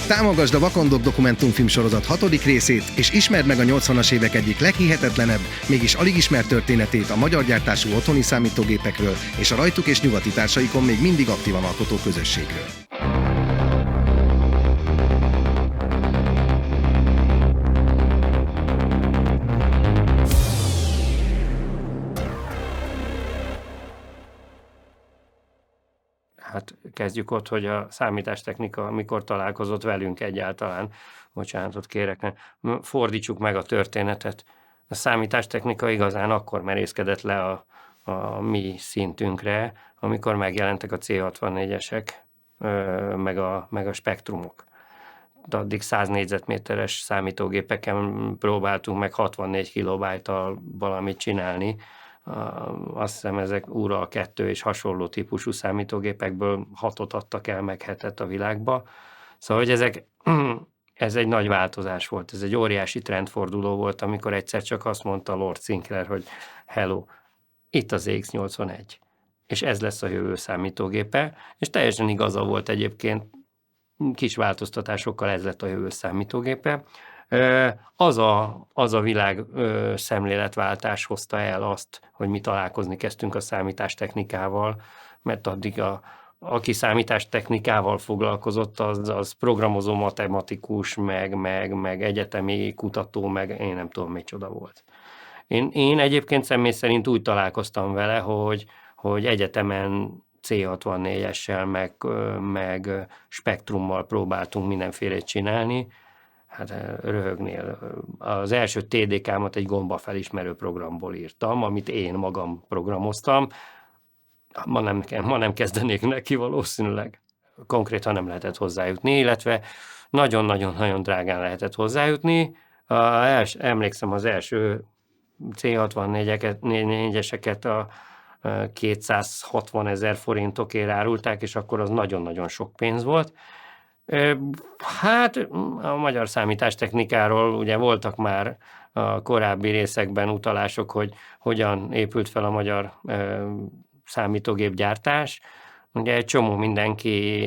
Támogasd a Vakondok dokumentumfilm sorozat 6. részét, és ismerd meg a 80-as évek egyik leghihetetlenebb, mégis alig ismert történetét a magyar gyártású otthoni számítógépekről és a rajtuk és nyugati társaikon még mindig aktívan alkotó közösségről. Hát kezdjük ott, hogy a számítástechnika mikor találkozott velünk egyáltalán. Bocsánatot kérek, fordítsuk meg a történetet. A számítástechnika igazán akkor merészkedett le a mi szintünkre, amikor megjelentek a C64-esek, meg a spektrumok. De addig 100 négyzetméteres számítógépeken próbáltunk meg 64 kilobájttal valamit csinálni. Azt hiszem ezek Ural 2 és hasonló típusú számítógépekből 6-ot adtak el, meg 7-et a világba. Szóval, hogy ez egy nagy változás volt, ez egy óriási trendforduló volt, amikor egyszer csak azt mondta Lord Sinclair, hogy hello, itt az EX81, és ez lesz a jövő számítógépe, és teljesen igaza volt egyébként, kis változtatásokkal ez lett a jövő számítógépe. Az a világ szemléletváltás hozta el azt, hogy mi találkozni kezdtünk a számítástechnikával, mert addig aki számítástechnikával foglalkozott, az programozó matematikus, meg egyetemi kutató, meg én nem tudom, micsoda volt. Én egyébként személy szerint úgy találkoztam vele, hogy egyetemen C64-essel, meg spektrummal próbáltunk mindenfélét csinálni. Hát röhögnél. Az első TDK-mat egy gombafelismerő programból írtam, amit én magam programoztam. Ma nem kezdenék neki valószínűleg. Konkrétan nem lehetett hozzájutni, illetve nagyon-nagyon-nagyon drágán lehetett hozzájutni. Emlékszem, az első C64-eseket a 260 000 forintokért árulták, és akkor az nagyon-nagyon sok pénz volt. Hát a magyar számítástechnikáról ugye voltak már a korábbi részekben utalások, hogy hogyan épült fel a magyar számítógépgyártás. Ugye egy csomó mindenki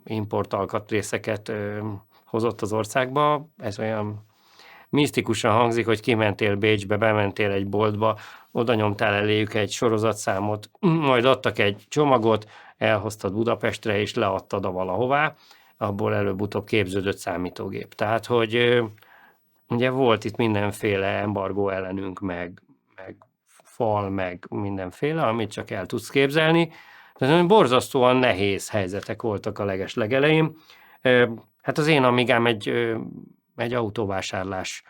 import alkatrészeket hozott az országba, ez olyan misztikusan hangzik, hogy kimentél Bécsbe, bementél egy boltba, oda nyomtál eléjük egy sorozatszámot, majd adtak egy csomagot, elhoztad Budapestre és leadtad a valahová, abból előbb-utóbb képződött számítógép. Tehát, hogy ugye volt itt mindenféle embargó ellenünk, meg fal, meg mindenféle, amit csak el tudsz képzelni. Tehát borzasztóan nehéz helyzetek voltak a legelején. Hát az én Amigám egy autóvásárlás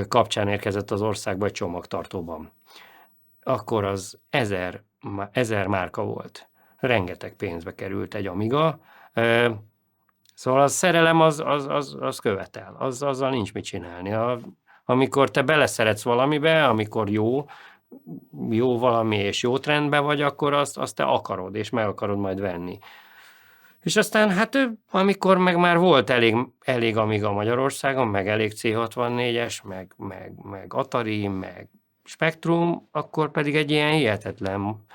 kapcsán érkezett az országba egy csomagtartóban. Akkor az 1000 márka volt. Rengeteg pénzbe került egy Amiga. Szóval a szerelem az követel, azzal nincs mit csinálni. Amikor te beleszeretsz valamibe, amikor jó valami és jó trendben vagy, akkor azt te akarod, és meg akarod majd venni. És aztán hát amikor meg már volt elég Amiga Magyarországon, meg elég C64-es, meg Atari, meg Spektrum, akkor pedig egy ilyen hihetetlen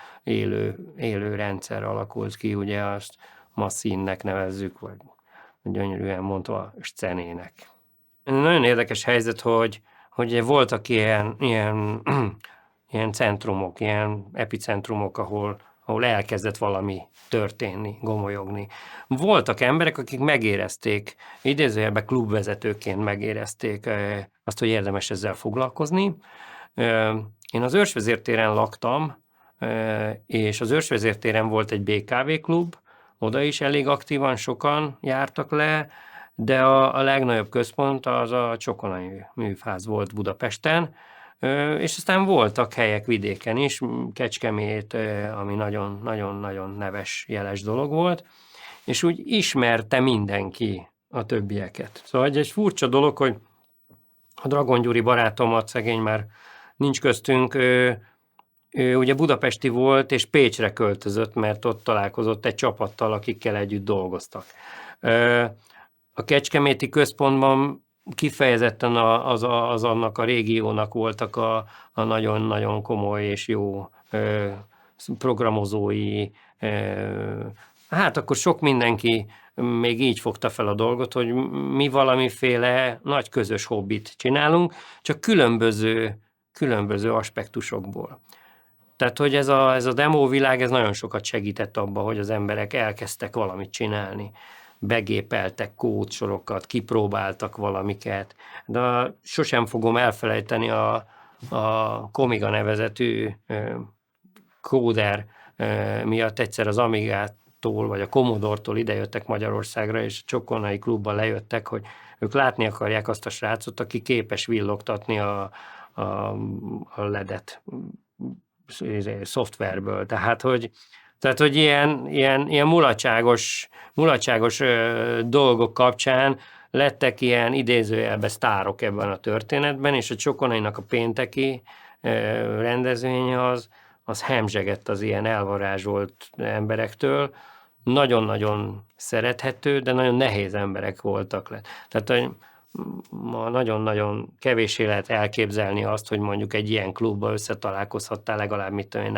élő rendszer alakult ki, ugye azt Machine-nek nevezzük, vagy gyönyörűen mondva Szenének. Nagyon érdekes helyzet, hogy voltak ilyen centrumok, ilyen epicentrumok, ahol elkezdett valami történni, gomolyogni. Voltak emberek, akik megérezték, idézőjelben klubvezetőként megérezték azt, hogy érdemes ezzel foglalkozni. Én az Őrsvezértéren laktam, és az Őrsvezértéren volt egy BKV klub, oda is elég aktívan sokan jártak le, de a legnagyobb központ az a Csokonai Műház volt Budapesten, és aztán voltak helyek vidéken is, Kecskemét, ami nagyon-nagyon neves, jeles dolog volt, és úgy ismerte mindenki a többieket. Szóval egy furcsa dolog, hogy a Dragon Gyuri barátomat, szegény már nincs köztünk, ő ugye budapesti volt, és Pécsre költözött, mert ott találkozott egy csapattal, akikkel együtt dolgoztak. A kecskeméti központban kifejezetten az annak a régiónak voltak a nagyon-nagyon komoly és jó programozói, Hát akkor sok mindenki még így fogta fel a dolgot, hogy mi valamiféle nagy közös hobbit csinálunk, csak különböző aspektusokból. Tehát, hogy ez a demo világ, ez nagyon sokat segített abban, hogy az emberek elkezdtek valamit csinálni. Begépeltek kódsorokat, kipróbáltak valamiket, de sosem fogom elfelejteni a Comiga nevezetű kóder miatt egyszer az Amigától, vagy a Commodore-tól idejöttek Magyarországra, és a Csokonai klubban lejöttek, hogy ők látni akarják azt a srácot, aki képes villogtatni a LED-et szoftverből. Tehát, hogy ilyen mulatságos dolgok kapcsán lettek ilyen idézőjelben sztárok ebben a történetben, és a Csokonainak a pénteki rendezvénye az hemzsegett az ilyen elvarázsolt emberektől. Nagyon-nagyon szerethető, de nagyon nehéz emberek voltak le. Tehát, hogy ma nagyon-nagyon kevéssé lehet elképzelni azt, hogy mondjuk egy ilyen klubba összetalálkozhattál legalább, mit tudom én,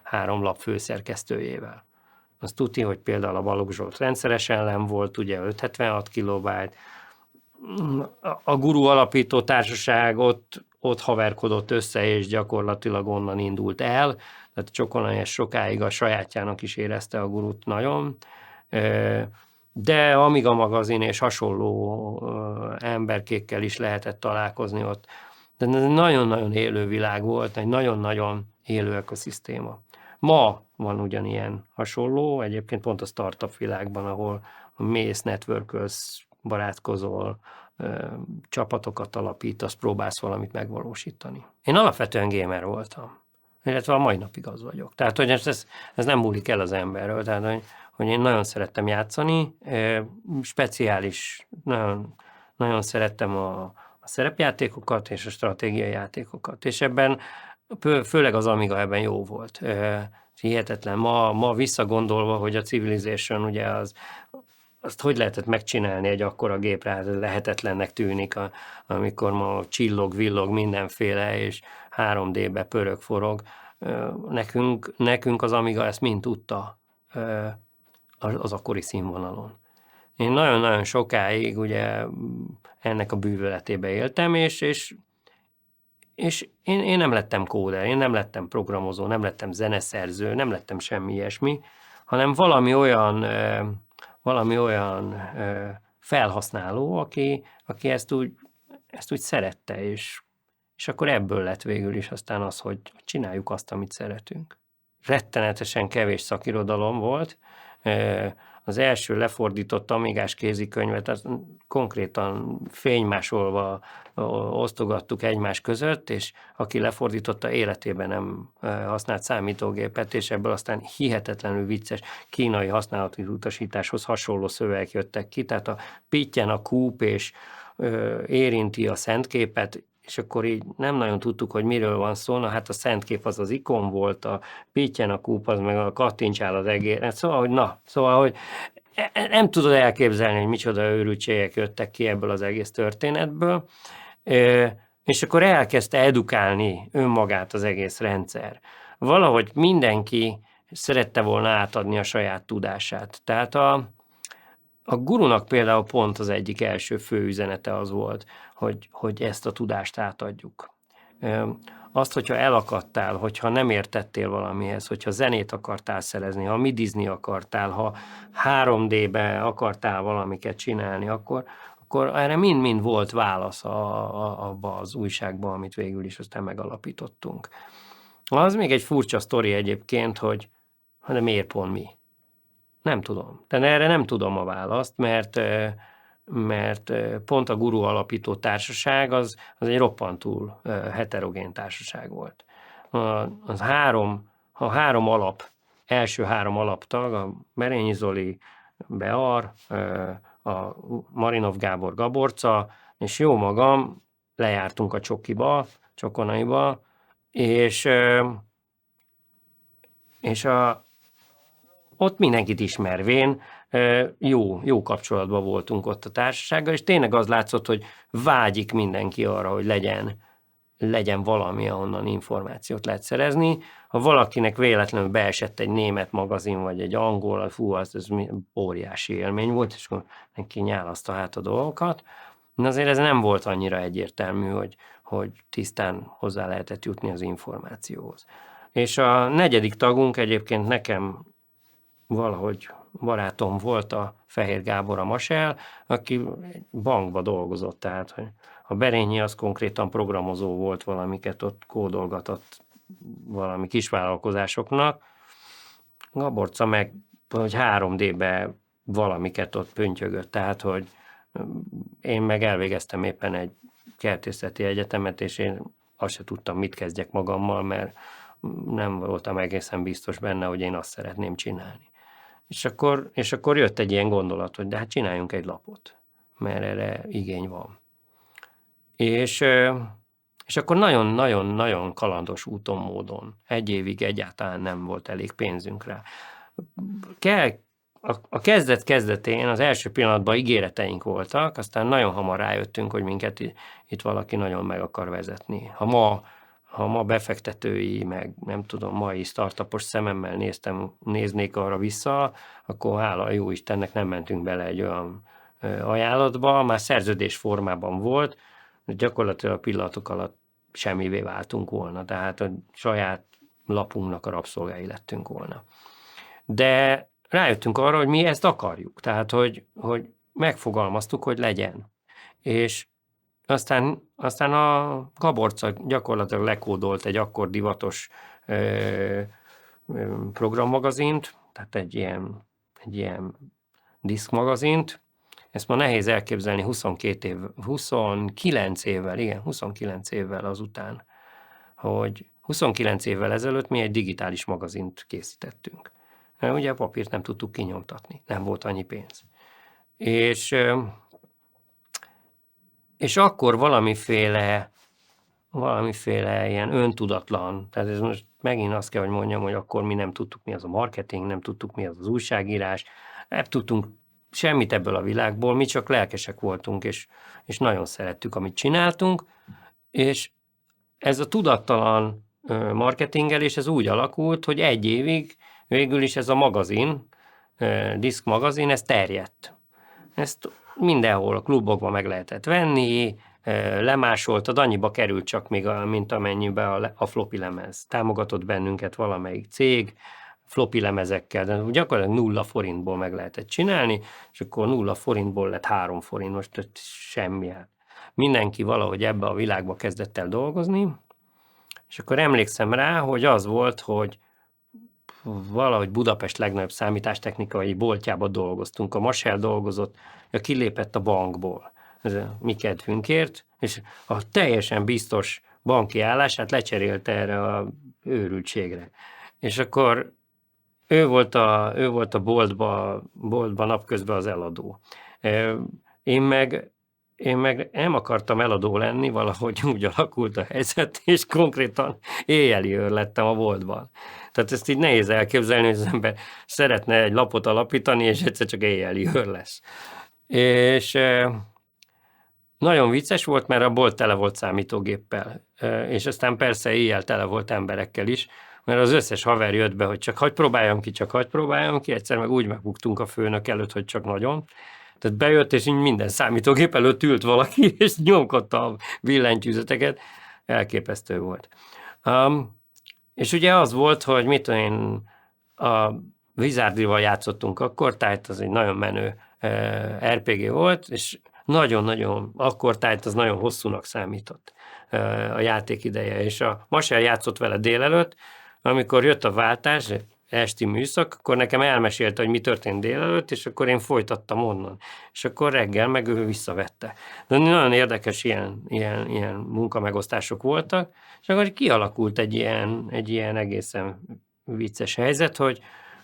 három lap főszerkesztőjével. Azt tudni, hogy például a Balogh Zsolt rendszeres ellen volt, ugye 576 kilobájt, a Guru alapító társaság ott haverkodott össze, és gyakorlatilag onnan indult el, tehát Csokonai sokáig a sajátjának is érezte a Gurut nagyon, de Amiga magazin és hasonló emberkékkel is lehetett találkozni ott. De ez nagyon-nagyon élő világ volt, egy nagyon-nagyon élő ökoszisztéma. Ma van ugyanilyen hasonló, egyébként pont a startup világban, ahol mész, networkölsz, barátkozol, csapatokat alapítasz, próbálsz valamit megvalósítani. Én alapvetően gamer voltam, illetve a mai napig az vagyok. Tehát, hogy ez nem múlik el az emberről, tehát, hogy én nagyon szerettem játszani, speciális, nagyon szerettem a szerepjátékokat és a stratégiai játékokat, és ebben főleg az Amiga ebben jó volt. Hihetetlen. Ma visszagondolva, hogy a Civilization ugye azt hogy lehetett megcsinálni egy akkora gépre, hát lehetetlennek tűnik, amikor ma csillog, villog mindenféle, és 3D-be pörög, forog. Nekünk az Amiga ezt mind tudta az akkori színvonalon. Én nagyon-nagyon sokáig ugye ennek a bűvöletébe éltem, és én nem lettem kóder, én nem lettem programozó, nem lettem zeneszerző, nem lettem semmi ilyesmi, hanem valami olyan felhasználó, aki ezt úgy szerette, és akkor ebből lett végül is aztán az, hogy csináljuk azt, amit szeretünk. Rettenetesen kevés szakirodalom volt. Az első lefordított amigás kézikönyvet, azt konkrétan fénymásolva osztogattuk egymás között, és aki lefordította, életében nem használt számítógépet, és ebből aztán hihetetlenül vicces kínai használati utasításhoz hasonló szövegek jöttek ki, tehát a pityen a kúp, és érinti a szentképet, és akkor így nem nagyon tudtuk, hogy miről van szó, hát a szentkép az ikon volt, a pityen a kúp, az meg a kattincsál az egér. Szóval, hogy nem tudod elképzelni, hogy micsoda őrültségek jöttek ki ebből az egész történetből, és akkor elkezdte edukálni önmagát az egész rendszer. Valahogy mindenki szerette volna átadni a saját tudását. Tehát a Gurunak például pont az egyik első fő üzenete az volt, hogy ezt a tudást átadjuk. Azt, hogyha elakadtál, hogyha nem értettél valamihez, hogyha zenét akartál szerezni, ha midizni akartál, ha 3D-be akartál valamiket csinálni, akkor erre mind-mind volt válasz abba az újságban, amit végül is aztán megalapítottunk. Az még egy furcsa sztori egyébként, hogy de miért pont mi? Nem tudom. De erre nem tudom a választ, mert pont a Guru alapító társaság az egy roppantul heterogén társaság volt. Első három alaptag, a Merényi Zoli, Bear, a Marinov Gábor Gaborca, és jó magam, lejártunk a Csokonaiba, és ott mindenkit ismervén jó kapcsolatban voltunk ott a társasággal, és tényleg az látszott, hogy vágyik mindenki arra, hogy legyen legyen valami, ahonnan információt lehet szerezni. Ha valakinek véletlenül beesett egy német magazin, vagy egy angol, fú, ez óriási élmény volt, és akkor neki nyálaszta hát a dolgokat. De azért ez nem volt annyira egyértelmű, hogy tisztán hozzá lehetett jutni az információhoz. És a negyedik tagunk egyébként nekem valahogy barátom volt, a Fehér Gábor, a Masel, aki egy bankba dolgozott, tehát hogy a Berényi az konkrétan programozó volt, valamiket ott kódolgatott valami kisvállalkozásoknak. Gaborca meg, hogy 3D-be valamiket ott pöntyögött, tehát hogy én meg elvégeztem éppen egy kertészeti egyetemet, és én azt se tudtam, mit kezdjek magammal, mert nem voltam egészen biztos benne, hogy én azt szeretném csinálni. És akkor jött egy ilyen gondolat, hogy de hát csináljunk egy lapot, mert erre igény van. És akkor nagyon-nagyon-nagyon kalandos úton, módon, egy évig egyáltalán nem volt elég pénzünk rá. A kezdetén, az első pillanatban ígéreteink voltak, aztán nagyon hamar rájöttünk, hogy minket itt valaki nagyon meg akar vezetni. Ha ma befektetői, meg nem tudom, mai startupos szememmel néznék arra vissza, akkor hála jó Istennek nem mentünk bele egy olyan ajánlatba, már szerződés formában volt, gyakorlatilag a pillanatok alatt semmivé váltunk volna, tehát a saját lapunknak a rabszolgái lettünk volna. De rájöttünk arra, hogy mi ezt akarjuk, tehát hogy megfogalmaztuk, hogy legyen. És aztán a Gaborca gyakorlatilag lekódolt egy akkor divatos programmagazint, tehát egy ilyen diszkmagazint. Ezt ma nehéz elképzelni 29 évvel azután, hogy 29 évvel ezelőtt mi egy digitális magazint készítettünk. Ugye a papírt nem tudtuk kinyomtatni, nem volt annyi pénz. És akkor valamiféle ilyen öntudatlan, tehát ez most megint azt kell, hogy mondjam, hogy akkor mi nem tudtuk, mi az a marketing, nem tudtuk, mi az az újságírás, nem tudtunk semmit ebből a világból, mi csak lelkesek voltunk, és nagyon szerettük, amit csináltunk, és ez a tudattalan marketingelés, ez úgy alakult, hogy egy évig végül is ez a magazin, diszkmagazin, ez terjedt. Ezt mindenhol a klubokban meg lehetett venni, lemásoltad, annyiba került csak még, mint amennyibe a floppy lemez. Támogatott bennünket valamelyik cég, floppy lemezekkel, de gyakorlatilag 0 forintból meg lehetett csinálni, és akkor 0 forintból lett 3 forint, most semmi. Mindenki valahogy ebbe a világba kezdett el dolgozni, és akkor emlékszem rá, hogy az volt, hogy valahogy Budapest legnagyobb számítástechnikai boltjába dolgoztunk. A Masel dolgozott, kilépett a bankból, ez a mi kedvünkért, és a teljesen biztos banki állását lecserélte erre a őrültségre. És akkor ő volt a boltba napközben az eladó. Én meg nem akartam eladó lenni, valahogy úgy alakult a helyzet, és konkrétan éjjeli őr lettem a boltban. Tehát ezt így nehéz elképzelni, hogy az ember szeretne egy lapot alapítani, és egyszer csak éjjeli őr lesz. És nagyon vicces volt, mert a bolt tele volt számítógéppel, és aztán persze éjjel tele volt emberekkel is, mert az összes haver jött be, hogy csak hadd próbáljam ki, egyszer meg úgy megbuktunk a főnök előtt, hogy csak nagyon. Tehát bejött, és minden számítógép előtt ült valaki, és nyomkodta a billentyűzeteket. Elképesztő volt. És ugye az volt, hogy mit tudom én, a Wizardival játszottunk akkor, tehát az egy nagyon menő RPG volt, és nagyon-nagyon, akkor tehát az nagyon hosszúnak számított a játék ideje, és a Masel játszott vele délelőtt, amikor jött a váltás, esti műszak, akkor nekem elmesélte, hogy mi történt délelőtt, és akkor én folytattam onnan. És akkor reggel meg ő visszavette. De nagyon érdekes ilyen munkamegosztások voltak, és akkor kialakult egy ilyen egészen vicces helyzet,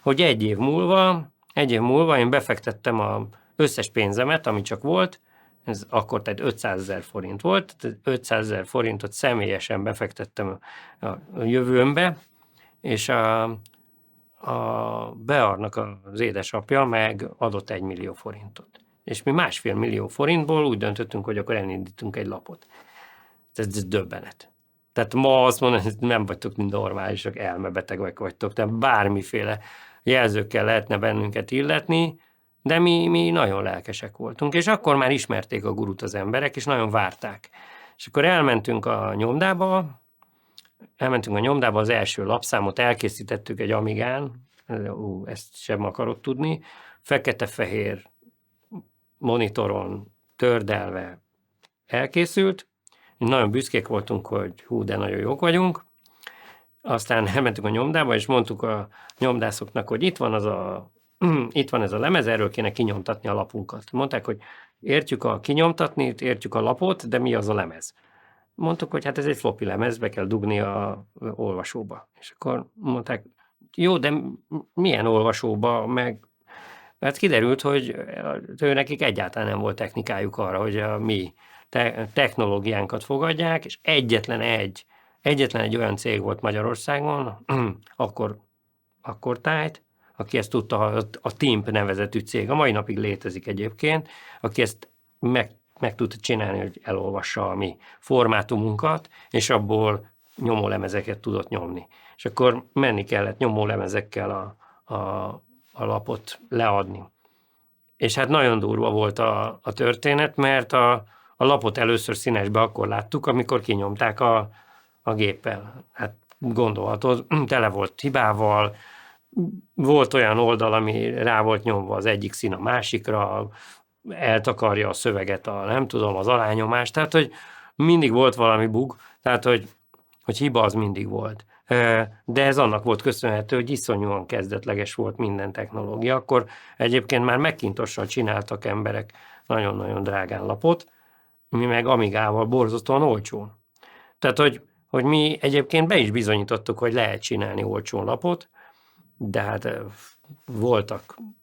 hogy egy év múlva én befektettem az összes pénzemet, ami csak volt, ez akkor tehát 500 000 forint volt, tehát 500 000 forintot személyesen befektettem a jövőmbe, és a Bearnak az édesapja meg adott 1 millió forintot. És mi 1,5 millió forintból úgy döntöttünk, hogy akkor elindítunk egy lapot. Ez döbbenet. Tehát ma azt mondom, hogy nem vagytok normálisak, elmebetegek vagytok, tehát bármiféle jelzőkkel lehetne bennünket illetni, de mi nagyon lelkesek voltunk, és akkor már ismerték a gurut az emberek, és nagyon várták. És akkor elmentünk a nyomdába, az első lapszámot elkészítettük egy Amigán, ezt sem akarod tudni, fekete-fehér monitoron tördelve elkészült, nagyon büszkék voltunk, hogy de nagyon jók vagyunk, aztán elmentünk a nyomdába, és mondtuk a nyomdászoknak, hogy itt van ez a lemez, erről kéne kinyomtatni a lapunkat. Mondták, hogy értjük a kinyomtatni, értjük a lapot, de mi az a lemez? Mondtuk, hogy hát ez egy floppy lemez, be kell dugni a olvasóba. És akkor mondták, jó, de milyen olvasóba, meg hát kiderült, hogy nekik egyáltalán nem volt technikájuk arra, hogy a mi technológiánkat fogadják, és egyetlen egy olyan cég volt Magyarországon, akkor Tájt, aki ezt tudta, a TIMP nevezetű cég, a mai napig létezik egyébként, aki ezt meg tudta csinálni, hogy elolvassa a mi formátumunkat, és abból nyomólemezeket tudott nyomni. És akkor menni kellett nyomólemezekkel a lapot leadni. És hát nagyon durva volt a történet, mert a lapot először színesbe akkor láttuk, amikor kinyomták a géppel. Hát gondolhatod, tele volt hibával, volt olyan oldal, ami rá volt nyomva az egyik szín a másikra, eltakarja a szöveget az alányomást, tehát hogy mindig volt valami bug, tehát hogy hiba az mindig volt. De ez annak volt köszönhető, hogy iszonyúan kezdetleges volt minden technológia. Akkor egyébként már Macintosh-sal csináltak emberek nagyon-nagyon drágán lapot, mi meg Amigával borzasztóan olcsón. Tehát, hogy mi egyébként be is bizonyítottuk, hogy lehet csinálni olcsón lapot, de hát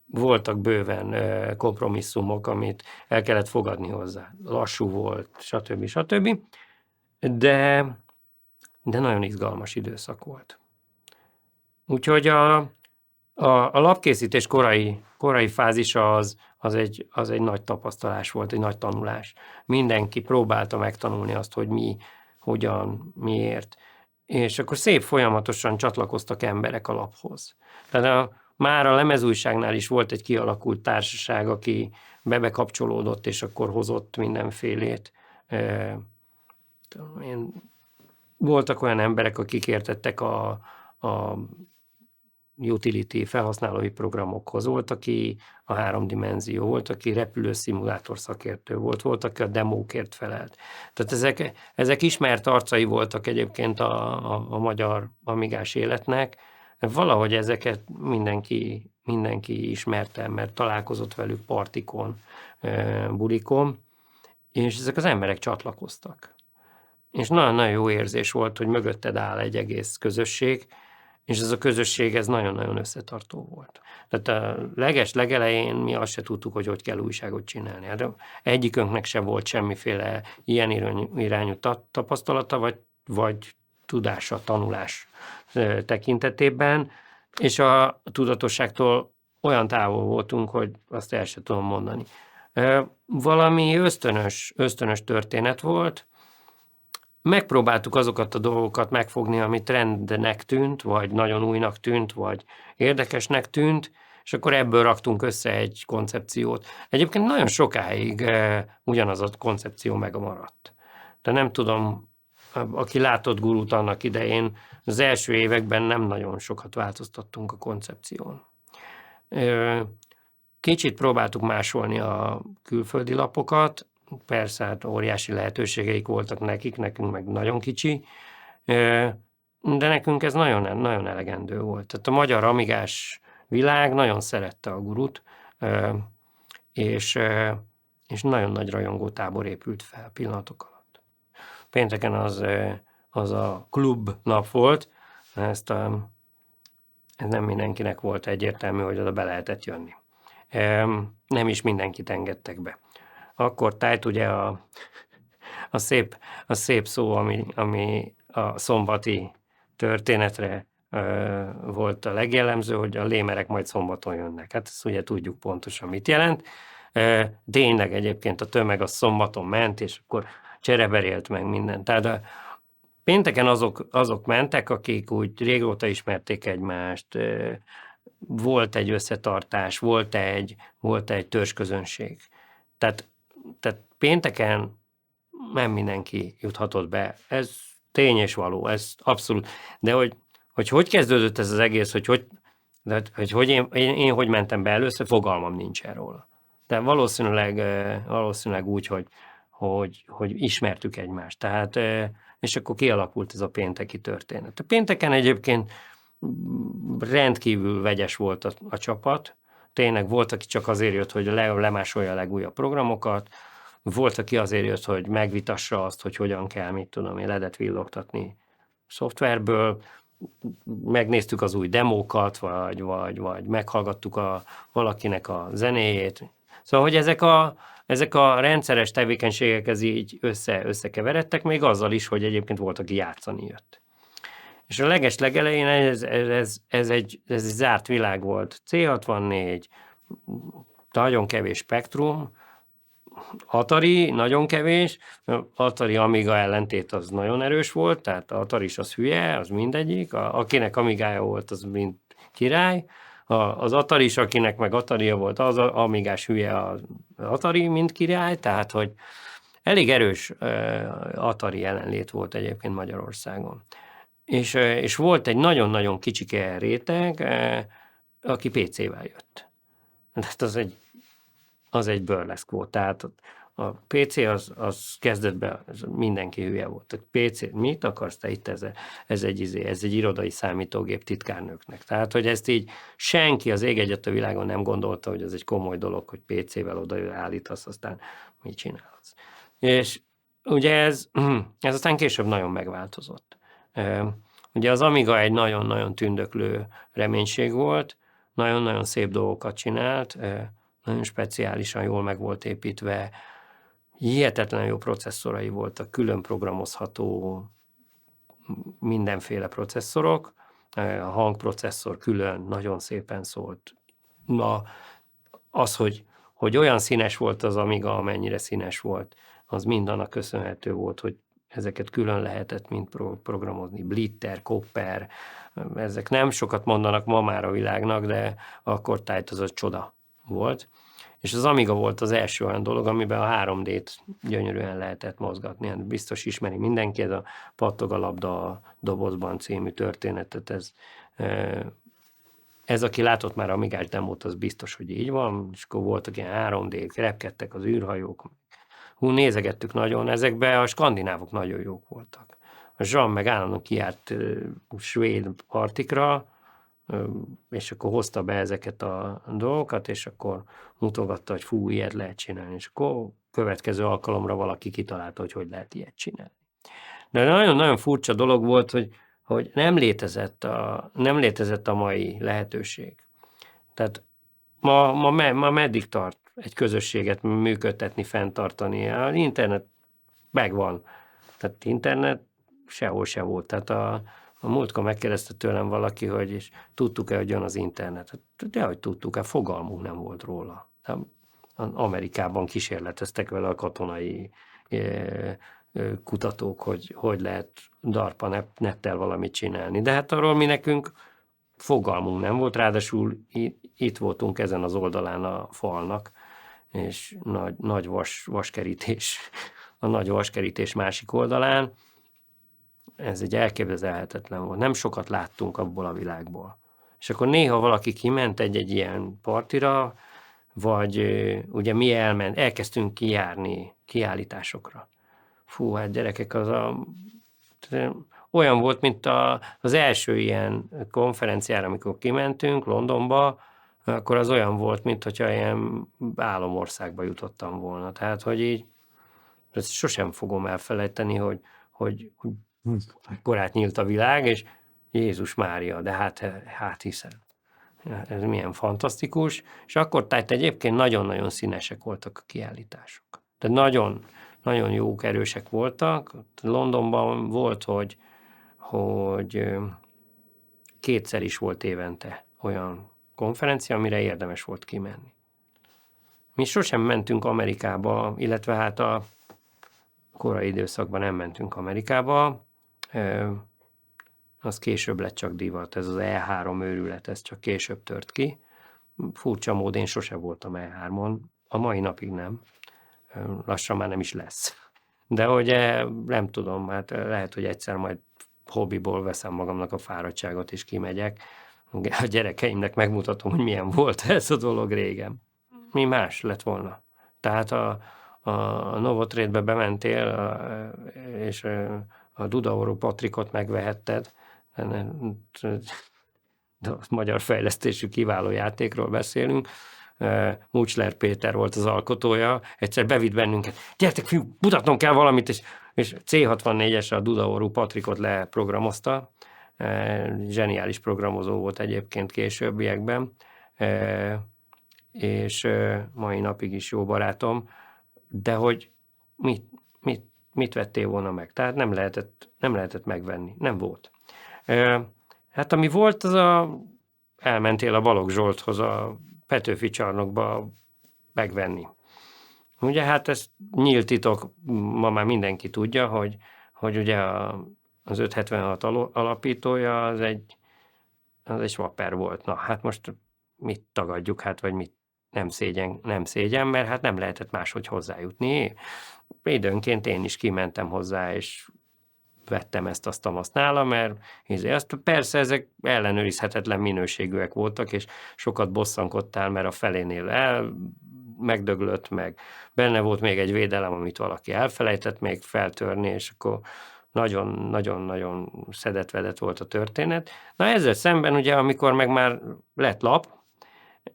voltak bőven kompromisszumok, amit el kellett fogadni hozzá. Lassú volt, stb. De nagyon izgalmas időszak volt. Úgyhogy a lapkészítés korai fázisa az egy nagy tapasztalás volt, egy nagy tanulás. Mindenki próbálta megtanulni azt, hogy mi, hogyan, miért. És akkor szép folyamatosan csatlakoztak emberek a laphoz. Tehát már a lemezújságnál is volt egy kialakult társaság, aki bekapcsolódott, és akkor hozott mindenfélét. Voltak olyan emberek, akik értettek a utility felhasználói programokhoz. Volt, aki a 3D, volt, aki repülőszimulátor szakértő volt, aki a demókért felelt. Tehát ezek ismert arcai voltak egyébként a magyar amigás életnek. Valahogy ezeket mindenki ismerte, mert találkozott velük partikon, bulikon, és ezek az emberek csatlakoztak. És nagyon-nagyon jó érzés volt, hogy mögötted áll egy egész közösség, és ez a közösség ez nagyon-nagyon összetartó volt. Tehát a legelején mi azt se tudtuk, hogy kell újságot csinálni. De egyikünknek sem volt semmiféle ilyen irányú tapasztalata, vagy tudása, tanulás tekintetében, és a tudatosságtól olyan távol voltunk, hogy azt el sem tudom mondani. Valami ösztönös történet volt. Megpróbáltuk azokat a dolgokat megfogni, ami trendnek tűnt, vagy nagyon újnak tűnt, vagy érdekesnek tűnt, és akkor ebből raktunk össze egy koncepciót. Egyébként nagyon sokáig ugyanaz a koncepció megmaradt. De nem tudom, aki látott Gurút annak idején, az első években nem nagyon sokat változtattunk a koncepción. Kicsit próbáltuk másolni a külföldi lapokat, persze hát óriási lehetőségeik voltak nekünk meg nagyon kicsi, de nekünk ez nagyon, nagyon elegendő volt. Tehát a magyar amigás világ nagyon szerette a Gurut, és nagyon nagy rajongótábor épült fel pillanatok alatt. Pénteken az a klub nap volt, ez nem mindenkinek volt egyértelmű, hogy oda be lehetett jönni. Nem is mindenkit engedtek be. Akkor Tájt ugye a szép szó, ami a szombati történetre volt a legjellemző, hogy a lémerek majd szombaton jönnek. Hát ezt ugye tudjuk pontosan mit jelent. Tényleg egyébként a tömeg a szombaton ment, és akkor csereberélt meg minden. Tehát pénteken azok mentek, akik úgy régóta ismerték egymást, volt egy összetartás, volt egy törzsközönség. Tehát pénteken nem mindenki juthatott be. Ez tény és való, ez abszolút. De hogy kezdődött ez az egész, hogy én hogy mentem be először, fogalmam nincsen róla. De valószínűleg úgy, hogy ismertük egymást. Tehát, és akkor kialakult ez a pénteki történet. A pénteken egyébként rendkívül vegyes volt a csapat. Tényleg volt, aki csak azért jött, hogy lemásolja a legújabb programokat, volt, aki azért jött, hogy megvitassa azt, hogy hogyan kell, ledet villogtatni szoftverből, megnéztük az új demókat, vagy meghallgattuk valakinek a zenéjét. Szóval, hogy ezek a rendszeres tevékenységek ez így összekeveredtek, még azzal is, hogy egyébként volt, aki játszani jött. És a legelején ez egy zárt világ volt. C64, nagyon kevés spektrum, Atari nagyon kevés, Atari Amiga ellentét az nagyon erős volt, tehát Atari is az hülye, az mindegyik, akinek Amigája volt, az mind király, az Atari is, akinek meg Ataria volt, az Amigás hülye az Atari, mind király, tehát hogy elég erős Atari jelenlét volt egyébként Magyarországon. És volt egy nagyon-nagyon kicsike réteg, aki PC-vel jött. Tehát az egy burleszk volt. Tehát a PC az kezdetben mindenki hülye volt. A PC, mit akarsz te itt? Ez egy irodai számítógép titkárnőknek. Tehát, hogy ezt így senki az ég egyet a világon nem gondolta, hogy ez egy komoly dolog, hogy PC-vel odaállítasz, aztán mit csinálsz. És ugye ez aztán később nagyon megváltozott. Ugye az Amiga egy nagyon-nagyon tündöklő reménység volt, nagyon-nagyon szép dolgokat csinált, nagyon speciálisan jól meg volt építve, hihetetlen jó processzorai voltak, külön programozható mindenféle processzorok, a hangprocesszor külön nagyon szépen szólt. Az, hogy olyan színes volt az Amiga, amennyire színes volt, az mind annak köszönhető volt, hogy ezeket külön lehetett mind programozni. Blitter, Copper, ezek nem sokat mondanak ma már a világnak, de akkor tájt az a csoda volt. És az Amiga volt az első olyan dolog, amiben a 3D-t gyönyörűen lehetett mozgatni. Biztos ismeri mindenki, ez a Pattog a labda a dobozban című történetet. Ez aki látott már Amigás demót, az biztos, hogy így van, és akkor voltak ilyen 3D-k, repkedtek az űrhajók. Nézegettük nagyon, ezekben a skandinávok nagyon jók voltak. A Jean meg állandóan kijárt svéd partikra, és akkor hozta be ezeket a dolgokat, és akkor mutogatta, hogy fú, ilyet lehet csinálni, és akkor következő alkalomra valaki kitalálta, hogy lehet ilyet csinálni. De nagyon-nagyon furcsa dolog volt, hogy nem létezett a mai lehetőség. Tehát ma meddig tart egy közösséget működtetni, fenntartani? Az internet megvan. Tehát internet sehol se volt. Tehát a múltkor megkérdezte tőlem valaki, hogy és tudtuk-e, hogy jön az internet. Dehogy tudtuk-e, fogalmunk nem volt róla. Amerikában kísérleteztek vele a katonai kutatók, hogy lehet DARPA nettel valamit csinálni. De hát arról mi nekünk fogalmunk nem volt, ráadásul itt voltunk ezen az oldalán a falnak, és nagy vaskerítés, a nagy vaskerítés másik oldalán. Ez egy elképzelhetetlen volt. Nem sokat láttunk abból a világból. És akkor néha valaki kiment egy ilyen partira, vagy ugye mi elkezdtünk kijárni kiállításokra. Fú, hát gyerekek, olyan volt, mint az első ilyen konferenciára, amikor kimentünk Londonba, akkor az olyan volt, mint hogyha ilyen álomországba jutottam volna. Tehát, hogy így, ezt sosem fogom elfelejteni, hogy akkor átnyílt a világ, és Jézus Mária, de hát hiszem. Ez milyen fantasztikus. És akkor tehát egyébként nagyon-nagyon színesek voltak a kiállítások. Tehát nagyon, nagyon jók, erősek voltak. Londonban volt, hogy kétszer is volt évente olyan konferencia, amire érdemes volt kimenni. Mi sosem mentünk Amerikába, illetve hát a korai időszakban nem mentünk Amerikába. az később lett csak divat, ez az E3 őrület, ez csak később tört ki. Furcsa módon én sose voltam E3-on, a mai napig nem, lassan már nem is lesz. De ugye nem tudom, hát lehet, hogy egyszer majd hobbiból veszem magamnak a fáradtságot és kimegyek. A gyerekeimnek megmutatom, hogy milyen volt ez a dolog régen. Mi más lett volna? Tehát a Novotrade-be bementél, és a Dudaorú Patrikot megvehetted, a magyar fejlesztésű kiváló játékról beszélünk, Mucsler Péter volt az alkotója, egyszer bevitt bennünket, gyertek fiú, mutatnom kell valamit, és C64-esre a Dudaorú Patrikot leprogramozta, zseniális programozó volt egyébként későbbiekben, és mai napig is jó barátom, de hogy mit vettél volna meg? Tehát nem lehetett megvenni, nem volt. Hát ami volt, elmentél a Balogh Zsolthoz a Petőfi csarnokba megvenni. Ugye hát ez nyílt titok, ma már mindenki tudja, hogy ugye az 576 alapítója az egy swapper volt. Na hát most mit tagadjuk, hát vagy mit nem szégyen, mert hát nem lehetett máshogy hozzájutni. Időnként én is kimentem hozzá, és vettem ezt azt nála, mert persze ezek ellenőrizhetetlen minőségűek voltak, és sokat bosszankodtál, mert a felénél megdöglött, meg benne volt még egy védelem, amit valaki elfelejtett még feltörni, és akkor nagyon-nagyon szedett-vedett volt a történet. Na ezzel szemben ugye, amikor meg már lett lap,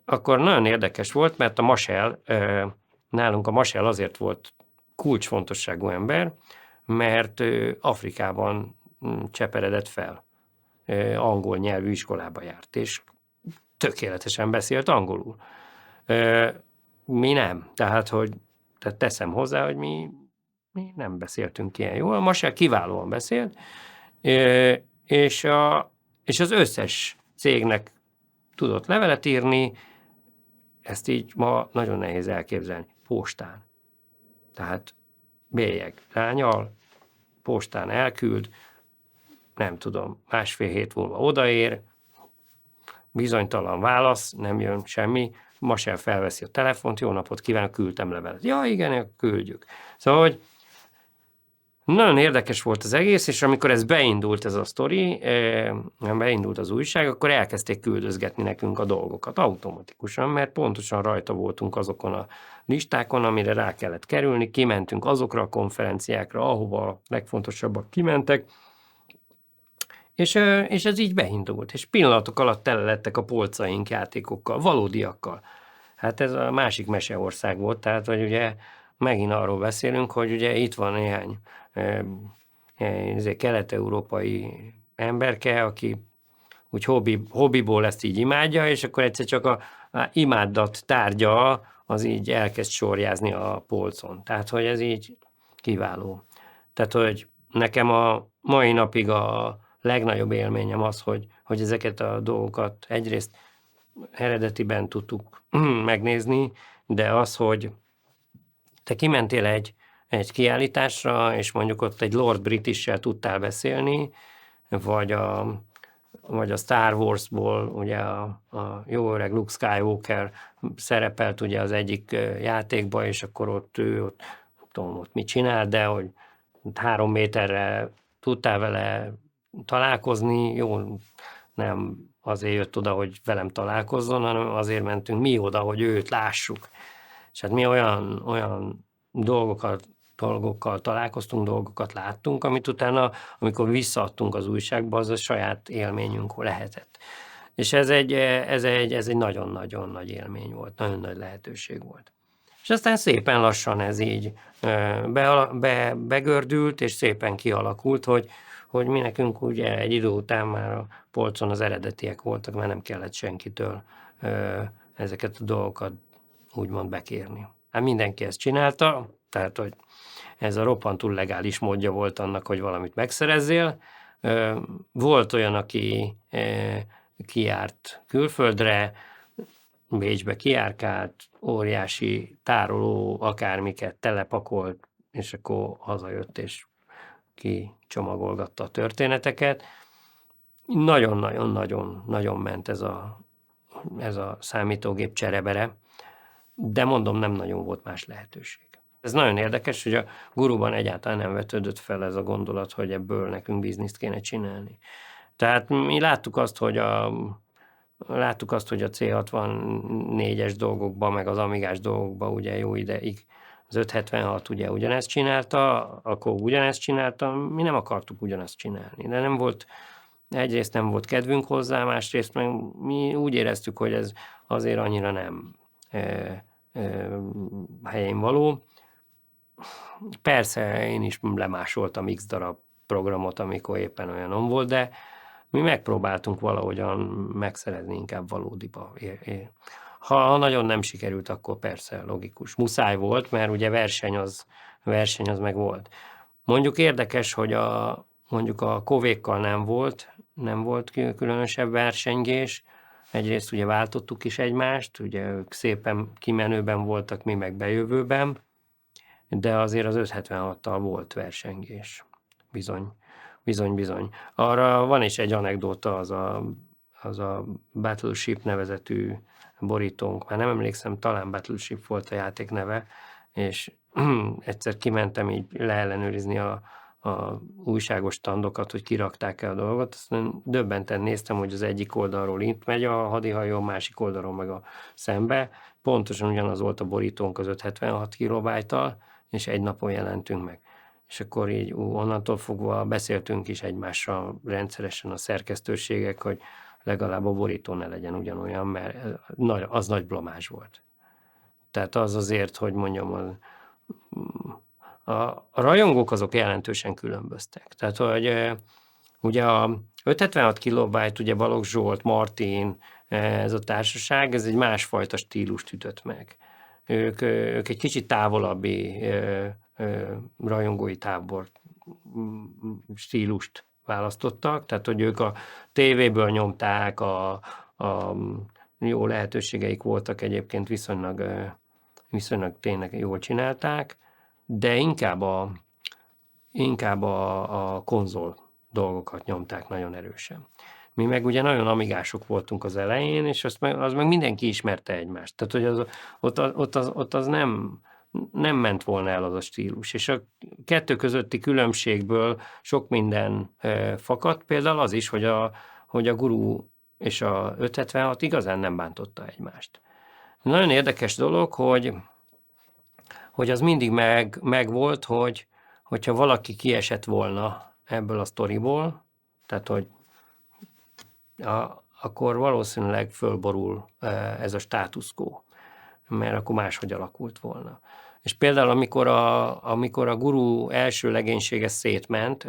akkor nagyon érdekes volt, mert a Masel, nálunk a Masel azért volt kulcsfontosságú ember, mert Afrikában cseperedett fel, angol nyelvű iskolába járt, és tökéletesen beszélt angolul. Mi nem, tehát teszem hozzá, hogy mi nem beszéltünk ilyen jól, a Masel kiválóan beszélt, és az összes cégnek tudott levelet írni, ezt így ma nagyon nehéz elképzelni, postán. Tehát bélyeg rányal, postán elküld, nem tudom, másfél hét múlva odaér, bizonytalan válasz, nem jön semmi, Masel felveszi a telefont, jó napot kívánok, küldtem levelet. Ja, igen, küldjük. Szóval, hogy nagyon érdekes volt az egész, és amikor ez beindult ez a sztori, beindult az újság, akkor elkezdték küldözgetni nekünk a dolgokat automatikusan, mert pontosan rajta voltunk azokon a listákon, amire rá kellett kerülni, kimentünk azokra a konferenciákra, ahova a legfontosabbak kimentek, és ez így beindult, és pillanatok alatt tele lettek a polcaink játékokkal, valódiakkal. Hát ez a másik meseország volt, tehát hogy ugye megint arról beszélünk, hogy ugye itt van néhány kelet-európai emberke, aki úgy hobbiból ezt így imádja, és akkor egyszer csak a imádat tárgya az így elkezd sorjázni a polcon. Tehát, hogy ez így kiváló. Tehát, hogy nekem a mai napig a legnagyobb élményem az, hogy ezeket a dolgokat egyrészt eredetiben tudtuk megnézni, de az, hogy te kimentél egy kiállításra, és mondjuk ott egy Lord British-sel tudtál beszélni, vagy a Star Wars-ból ugye a jó öreg Luke Skywalker szerepelt ugye az egyik játékba, és akkor ott tudom, ott mit csinál, de hogy 3 méterre tudtál vele találkozni, jó, nem azért jött oda, hogy velem találkozzon, hanem azért mentünk mi oda, hogy őt lássuk. És hát mi olyan dolgokkal találkoztunk, dolgokat láttunk, amit utána, amikor visszaadtunk az újságba, az a saját élményünk lehetett. És ez egy nagyon-nagyon nagy élmény volt, nagyon nagy lehetőség volt. És aztán szépen lassan ez így begördült, és szépen kialakult, hogy mi nekünk ugye egy idő után már a polcon az eredetiek voltak, mert nem kellett senkitől ezeket a dolgokat úgymond bekérni. Hát mindenki ezt csinálta, tehát hogy ez a roppantul legális módja volt annak, hogy valamit megszerezzél. Volt olyan, aki kijárt külföldre, Bécsbe kijárkált, óriási tároló, akármiket telepakolt, és akkor hazajött, és kicsomagolgatta a történeteket. Nagyon-nagyon-nagyon ment ez a számítógép cserebere, de mondom, nem nagyon volt más lehetőség. Ez nagyon érdekes, hogy a Guruban egyáltalán nem vetődött fel ez a gondolat, hogy ebből nekünk bizniszt kéne csinálni. Tehát mi láttuk azt, hogy a C64-es dolgokban, meg az Amigás dolgokban ugye jó ideig az 576 ugye ugyanezt csinálta, akkor ugyanezt csinálta, mi nem akartuk ugyanezt csinálni, de egyrészt nem volt kedvünk hozzá, másrészt meg mi úgy éreztük, hogy ez azért annyira nem helyén való. Persze én is lemásoltam x darab programot, amikor éppen olyanom volt, de mi megpróbáltunk valahogyan megszerezni inkább valódiba. Ha nagyon nem sikerült, akkor persze logikus. Muszáj volt, mert ugye verseny az meg volt. Mondjuk érdekes, hogy mondjuk a Kovékkal nem volt különösebb versengés. Egyrészt ugye váltottuk is egymást, ugye ők szépen kimenőben voltak, mi meg bejövőben, de azért az 576-tal volt versengés. Bizony. Arra van is egy anekdóta, az a Battleship nevezetű borítónk, már nem emlékszem, talán Battleship volt a játék neve, és egyszer kimentem így leellenőrizni a újságos standokat, hogy kirakták-e a dolgot, aztán döbbenten néztem, hogy az egyik oldalról itt megy a hadihajó, a másik oldalról meg a szembe, pontosan ugyanaz volt a borítónk az 576 kilobájttal, és egy napon jelentünk meg. És akkor így onnantól fogva beszéltünk is egymással rendszeresen a szerkesztőségek, hogy legalább a borító ne legyen ugyanolyan, mert az nagy blamás volt. Tehát az azért, hogy mondjam, a rajongók azok jelentősen különböztek. Tehát, hogy ugye a 576 kilobájt, ugye Balogh Zsolt, Martin, ez a társaság, ez egy másfajta stílust ütött meg. Ők egy kicsit távolabbi rajongói tábor stílust választottak, tehát hogy ők a tévéből nyomták, jó lehetőségeik voltak egyébként, viszonylag tényleg jól csinálták, de inkább a konzol dolgokat nyomták nagyon erősen. Mi meg ugye nagyon amigások voltunk az elején, és az meg mindenki ismerte egymást. Tehát, hogy ott az nem ment volna el az a stílus. És a kettő közötti különbségből sok minden fakadt, például az is, hogy a Guru és a 576 igazán nem bántotta egymást. Nagyon érdekes dolog, hogy az mindig megvolt, hogyha valaki kiesett volna ebből a sztoriból, tehát hogy akkor valószínűleg fölborul ez a status quo, mert akkor máshogy alakult volna. És például amikor a Guru első legénysége szétment,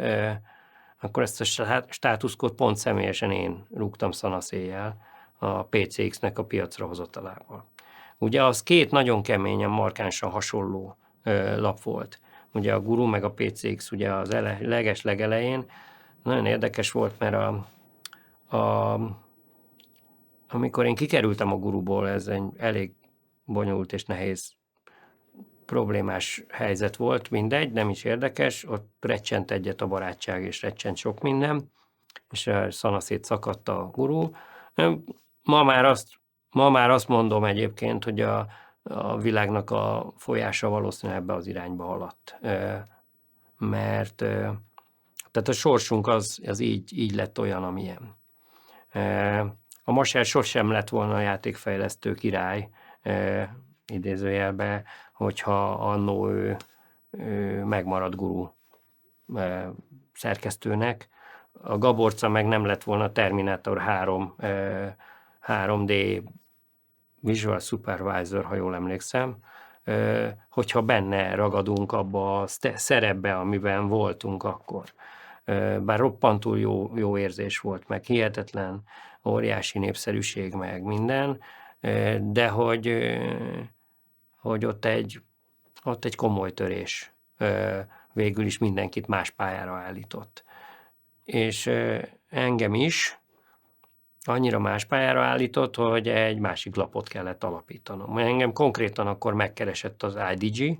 akkor ezt a status quo-t pont személyesen én rúgtam szanaszéjjel a PCX-nek a piacra hozatalával. Ugye az két nagyon keményen, markánsan hasonló lap volt. Ugye a Guru meg a PCX ugye az legelején nagyon érdekes volt, mert amikor én kikerültem a Guruból, ez egy elég bonyolult és nehéz problémás helyzet volt, mindegy, nem is érdekes, ott recsent egyet a barátság, és recsent sok minden, és szanaszét szakadt a Guru. Ma már azt mondom egyébként, hogy a világnak a folyása valószínűleg ebbe az irányba haladt. Mert tehát a sorsunk az így lett olyan, amilyen. A Maser sosem lett volna a játékfejlesztő király, idézőjelbe, hogyha annó ő megmaradt Guru szerkesztőnek. A Gaborca meg nem lett volna Terminator 3D Visual Supervisor, ha jól emlékszem, hogyha benne ragadunk abba a szerepbe, amiben voltunk akkor. Bár roppantul jó érzés volt, meg hihetetlen, óriási népszerűség, meg minden, de hogy ott egy komoly törés végül is mindenkit más pályára állított. És engem is annyira más pályára állított, hogy egy másik lapot kellett alapítanom. Engem konkrétan akkor megkeresett az IDG,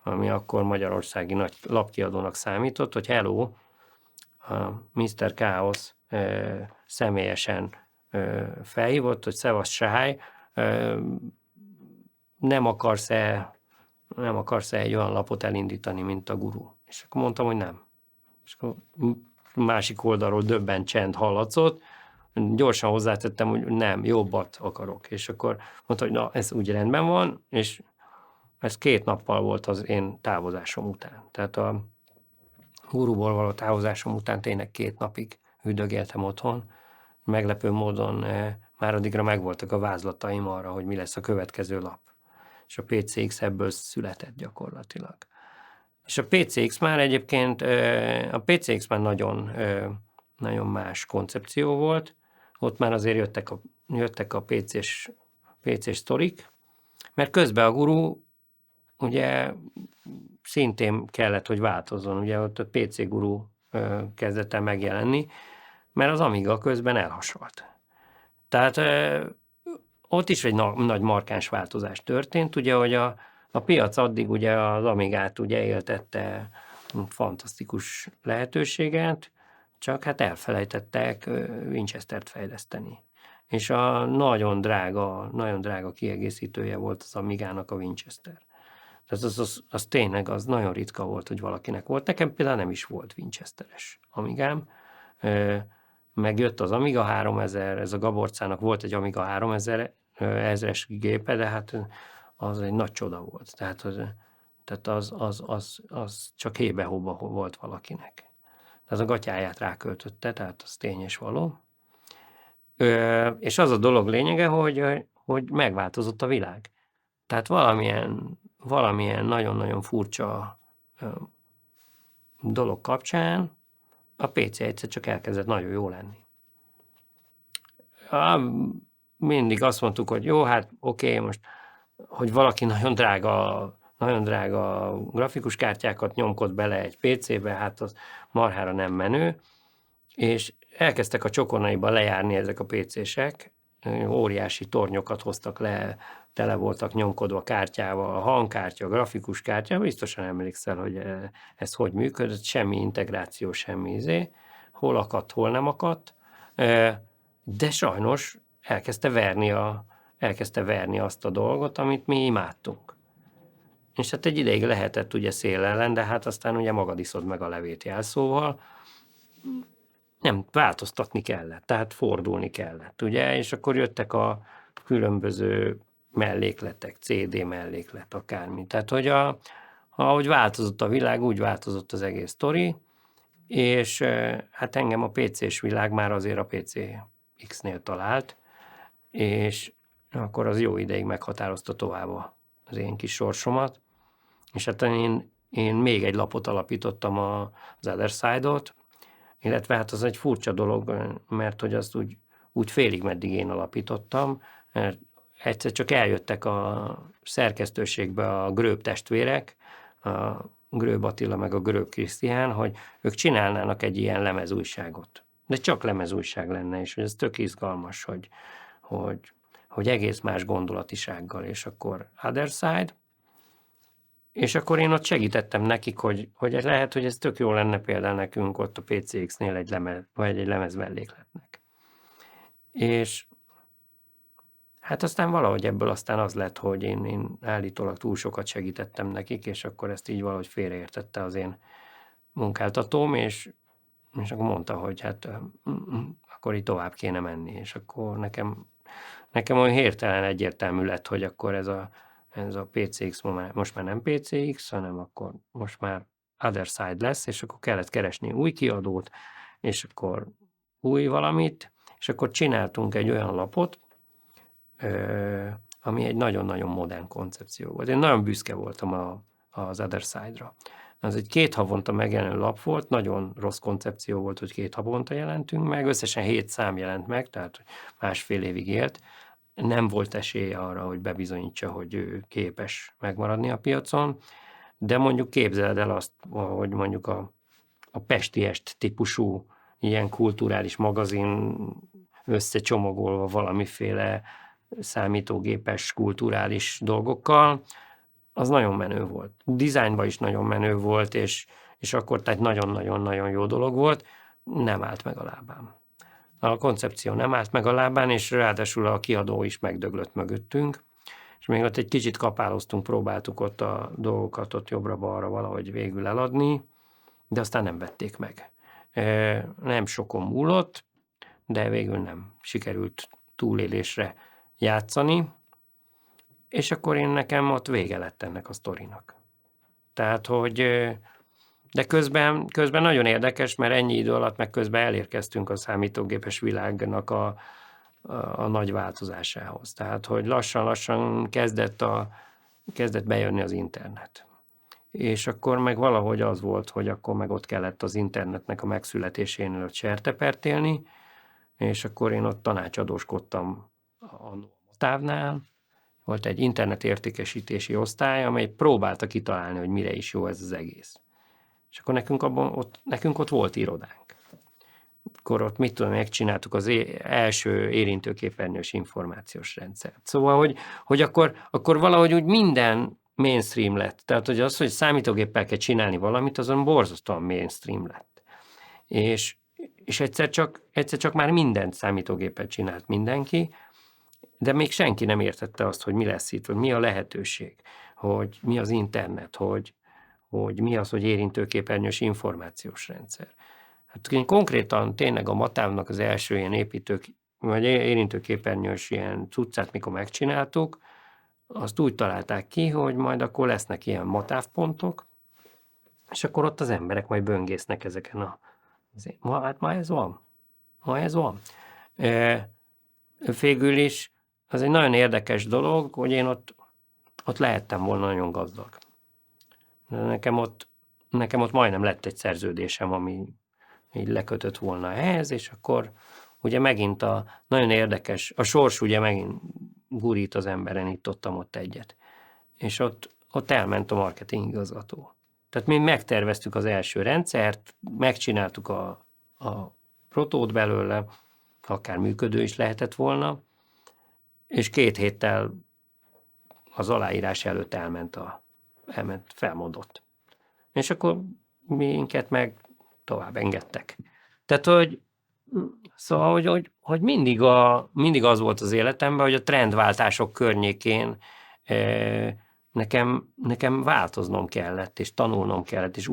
ami akkor magyarországi nagy lapkiadónak számított, hogy hello, a Mr. Chaos személyesen felhívott, hogy szevasz Sáj, nem akarsz-e egy olyan lapot elindítani, mint a Guru? És akkor mondtam, hogy nem. És akkor másik oldalról döbben csend hallatszott, gyorsan hozzátettem, hogy nem, jobbat akarok. És akkor mondta, hogy na, ez úgy rendben van, és ez 2 nappal volt az én távozásom után. Tehát a Guruból való távozásom után tényleg 2 napig üldögéltem otthon. Meglepő módon már addigra megvoltak a vázlataim arra, hogy mi lesz a következő lap. És a PCX ebből született gyakorlatilag. És a PCX már egyébként, nagyon, nagyon más koncepció volt. Ott már azért jöttek a PC-s sztorik, mert közben a Guru ugye szintén kellett, hogy változzon. Ugye ott a PC Guru kezdett el megjelenni, mert az Amiga közben elhasalt. Tehát ott is egy nagy markáns változás történt, ugye, hogy a piac addig ugye az Amigát ugye éltette fantasztikus lehetőséget, csak hát elfelejtettek Winchestert fejleszteni. És a nagyon drága kiegészítője volt az Amigának a Winchester. Tehát az tényleg az nagyon ritka volt, hogy valakinek volt. Nekem például nem is volt Winchesteres Amigám. Megjött az Amiga 3000, ez a Gaborcának volt egy Amiga 3000 ezres gépe, de hát az egy nagy csoda volt. Tehát az csak hébe-hóba volt valakinek. Ez a gatyáját ráköltötte, tehát az tény és való. És az a dolog lényege, hogy megváltozott a világ. Tehát valamilyen nagyon-nagyon furcsa dolog kapcsán a PC egyszer csak elkezdett nagyon jó lenni. Mindig azt mondtuk, hogy jó, hát oké, most, hogy valaki nagyon drága grafikus kártyákat nyomkod bele egy PC-be, hát az marhára nem menő, és elkezdtek a csokonaiba lejárni ezek a PC-sek, óriási tornyokat hoztak le, tele voltak nyomkodva kártyával, a hangkártya, a grafikus kártya, biztosan emlékszel, hogy ez hogy működött, semmi integráció, semmi hol akadt, hol nem akadt, de sajnos elkezdte verni azt a dolgot, amit mi imádtunk. És hát egy ideig lehetett ugye szél ellen, de hát aztán ugye magad iszod meg a levét jelszóval, nem, változtatni kellett, tehát fordulni kellett, ugye, és akkor jöttek a különböző mellékletek, CD melléklet, akármi. Tehát, hogy ahogy változott a világ, úgy változott az egész sztori, és hát engem a PC-s világ már azért a PCX-nél talált, és akkor az jó ideig meghatározta tovább az én kis sorsomat, és hát én még egy lapot alapítottam, az Other Side-ot, illetve hát az egy furcsa dolog, mert hogy azt úgy félig meddig én alapítottam, mert egyszer csak eljöttek a szerkesztőségbe a Gröb testvérek, a Gröb Attila meg a Gröb Krisztián, hogy ők csinálnának egy ilyen lemezújságot. De csak lemezújság lenne, és ez tök izgalmas, hogy egész más gondolatisággal, és akkor Other Side, és akkor én ott segítettem nekik, hogy lehet, hogy ez tök jó lenne például nekünk ott a PCX-nél egy lemez mellékletnek. És hát aztán valahogy ebből aztán az lett, hogy én állítólag túl sokat segítettem nekik, és akkor ezt így valahogy félreértette az én munkáltatóm, és akkor mondta, hogy hát akkor így tovább kéne menni, és akkor nekem olyan hirtelen egyértelmű lett, hogy akkor ez a PCX most már nem PCX, hanem akkor most már Other Side lesz, és akkor kellett keresni új kiadót, és akkor új valamit, és akkor csináltunk egy olyan lapot, ami egy nagyon-nagyon modern koncepció volt. Én nagyon büszke voltam az Other Side-ra. Az egy 2 havonta megjelenő lap volt, nagyon rossz koncepció volt, hogy 2 havonta jelentünk meg, összesen 7 szám jelent meg, tehát másfél évig élt. Nem volt esélye arra, hogy bebizonyítsa, hogy ő képes megmaradni a piacon, de mondjuk képzeld el azt, hogy mondjuk a Pesti Est típusú ilyen kulturális magazin összecsomagolva valamiféle számítógépes kulturális dolgokkal, az nagyon menő volt. Dizájnban is nagyon menő volt, és akkor tehát nagyon-nagyon-nagyon jó dolog volt, nem állt meg a lábán. A koncepció nem állt meg a lábán, és ráadásul a kiadó is megdöglött mögöttünk, és még ott egy kicsit kapáloztunk, próbáltuk ott a dolgokat ott jobbra-balra valahogy végül eladni, de aztán nem vették meg. Nem sokon múlott, de végül nem sikerült túlélésre játszani, és akkor nekem ott vége lett ennek a sztorinak. Tehát, hogy de közben nagyon érdekes, mert ennyi idő alatt meg közben elérkeztünk a számítógépes világnak a nagy változásához. Tehát, hogy lassan-lassan kezdett bejönni az internet. És akkor meg valahogy az volt, hogy akkor meg ott kellett az internetnek a megszületésénél ott sertepert élni, és akkor én ott tanácsadóskodtam a Motávnál. Volt egy internetértékesítési osztály, amely próbálta kitalálni, hogy mire is jó ez az egész. És akkor nekünk ott volt irodánk. Akkor ott megcsináltuk az első érintőképernyős információs rendszert. Szóval, hogy akkor valahogy úgy minden mainstream lett. Tehát, hogy az, hogy számítógéppel kell csinálni valamit, azon borzasztóan mainstream lett. És egyszer csak már mindent számítógéppel csinált mindenki, de még senki nem értette azt, hogy mi lesz itt, hogy mi a lehetőség, hogy mi az internet, hogy mi az, hogy érintőképernyős információs rendszer. Hát konkrétan tényleg a Matávnak az első ilyen vagy érintőképernyős ilyen cuccát, mikor megcsináltuk, azt úgy találták ki, hogy majd akkor lesznek ilyen matávpontok, és akkor ott az emberek majd böngésznek ezeken ma ez van. Végül is az egy nagyon érdekes dolog, hogy én ott lehettem volna nagyon gazdag. Nekem ott majdnem lett egy szerződésem, ami így lekötött volna ehhez, és akkor ugye megint nagyon érdekes, a sors ugye megint gurít az emberen, itt ott egyet. És ott elment a marketing igazgató. Tehát mi megterveztük az első rendszert, megcsináltuk a protót belőle, akár működő is lehetett volna, és 2 héttel az aláírás előtt elment felmondott. És akkor minket meg tovább engedtek. Tehát, hogy mindig az volt az életemben, hogy a trendváltások környékén nekem változnom kellett, és tanulnom kellett, és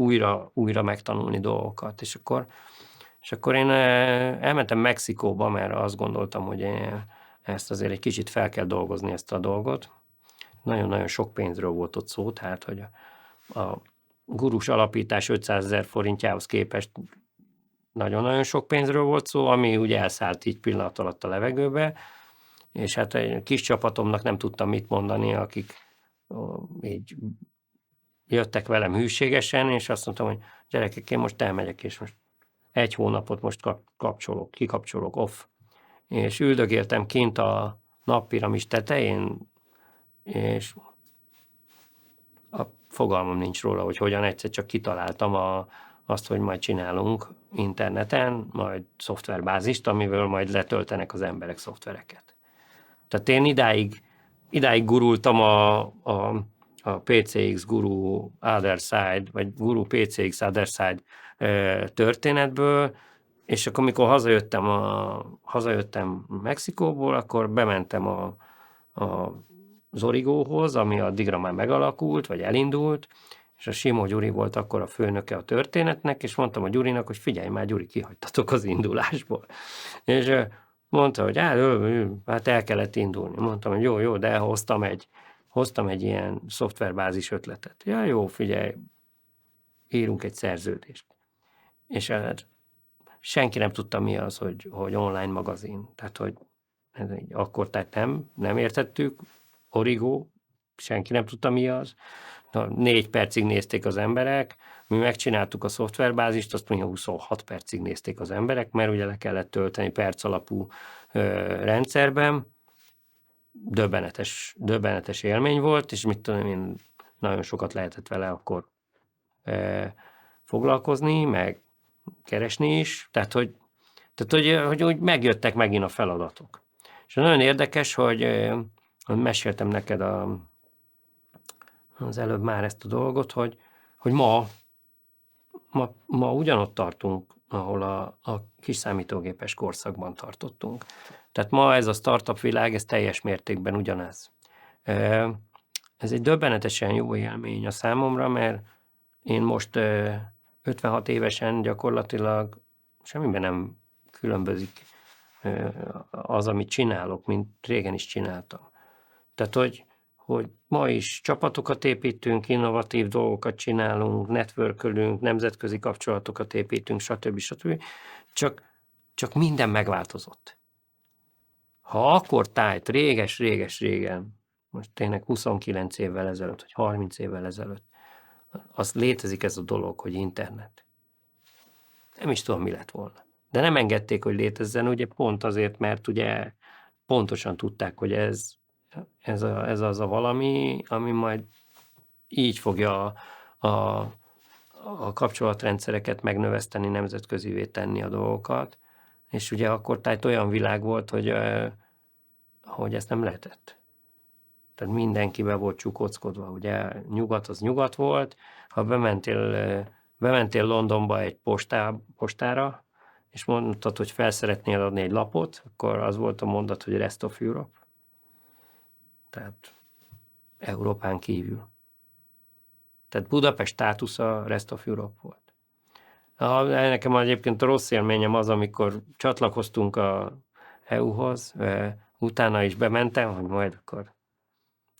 újra megtanulni dolgokat. És akkor én elmentem Mexikóba, mert azt gondoltam, hogy ezt azért egy kicsit fel kell dolgozni, ezt a dolgot. Nagyon-nagyon sok pénzről volt ott szó, tehát, hogy a gurus alapítás 500 000 forintjához képest nagyon-nagyon sok pénzről volt szó, ami ugye elszállt így pillanat alatt a levegőbe, és hát egy kis csapatomnak nem tudtam mit mondani, akik így jöttek velem hűségesen, és azt mondtam, hogy gyerekek, én most elmegyek, és most 1 hónapot most kikapcsolok, off. És üldögéltem kint a Nappiramis tetején, és fogalmam nincs róla, hogy hogyan, egyszer csak kitaláltam azt, hogy majd csinálunk interneten, majd szoftverbázist, amivel majd letöltenek az emberek szoftvereket. Tehát én idáig gurultam a PCX Guru Other Side, vagy Guru PCX Other Side történetből, és akkor, amikor hazajöttem Mexikóból, akkor bementem az Origóhoz, ami addigra már megalakult, vagy elindult, és a Simó Gyuri volt akkor a főnöke a történetnek, és mondtam a Gyurinak, hogy figyelj már, Gyuri, kihagytatok az indulásból. És mondta, hogy hát el kellett indulni. Mondtam, hogy jó, de hoztam egy ilyen szoftverbázis ötletet. Ja, jó, figyelj, írunk egy szerződést. És hát senki nem tudta, mi az, hogy online magazin. Tehát, hogy akkor tehát nem értettük. Origo, senki nem tudta, mi az. 4 percig nézték az emberek, mi megcsináltuk a szoftverbázist, azt mondja 26 percig nézték az emberek, mert ugye le kellett tölteni perc alapú rendszerben. Döbbenetes élmény volt, és mit tudom én, nagyon sokat lehetett vele akkor foglalkozni, meg keresni is, tehát hogy úgy megjöttek megint a feladatok. És nagyon érdekes, hogy meséltem neked az előbb már ezt a dolgot, hogy ma ugyanott tartunk, ahol a kis számítógépes korszakban tartottunk. Tehát ma ez a startup világ, ez teljes mértékben ugyanez. Ez egy döbbenetesen jó élmény a számomra, mert én most 56 évesen gyakorlatilag semmiben nem különbözik az, amit csinálok, mint régen is csináltam. Tehát, hogy ma is csapatokat építünk, innovatív dolgokat csinálunk, networkölünk, nemzetközi kapcsolatokat építünk, stb. Csak minden megváltozott. Ha akkor tájt, régen, most tényleg 29 évvel ezelőtt, vagy 30 évvel ezelőtt, az létezik ez a dolog, hogy internet. Nem is tudom, mi lett volna. De nem engedték, hogy létezzen, ugye pont azért, mert ugye pontosan tudták, hogy ez az a valami, ami majd így fogja a kapcsolatrendszereket megnöveszteni, nemzetközivé tenni a dolgokat, és ugye akkor tehát olyan világ volt, hogy ezt nem lehetett. Tehát mindenki be volt csukóckodva, ugye nyugat az nyugat volt, ha bementél Londonba egy postára, és mondtad, hogy fel szeretnél adni egy lapot, akkor az volt a mondat, hogy Rest of Europe. Tehát Európán kívül. Tehát Budapest státusza Rest of Europe volt. Nekem egyébként a rossz élményem az, amikor csatlakoztunk a EU-hoz, utána is bementem, hogy majd akkor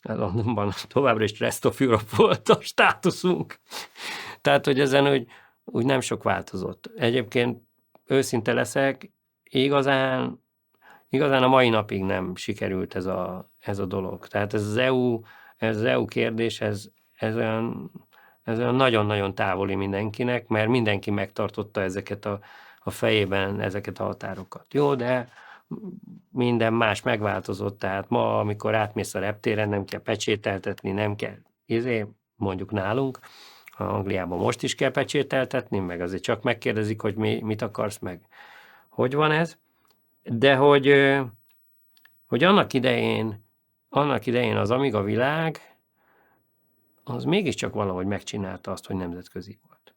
Londonban továbbra is Rest of Europe volt a státuszunk. Tehát, hogy ezen úgy nem sok változott. Egyébként őszinte leszek, igazán a mai napig nem sikerült ez a dolog. Tehát ez az EU kérdés, ez olyan nagyon-nagyon távoli mindenkinek, mert mindenki megtartotta ezeket a fejében, ezeket a határokat. Jó, de minden más megváltozott, tehát ma, amikor átmész a reptéren, nem kell pecsételtetni, nem kell, mondjuk nálunk, Angliában most is kell pecsételtetni, meg azért csak megkérdezik, hogy mit akarsz, meg hogy van ez. De hogy annak idején az Amiga világ, az mégiscsak valahogy megcsinálta azt, hogy nemzetközi volt.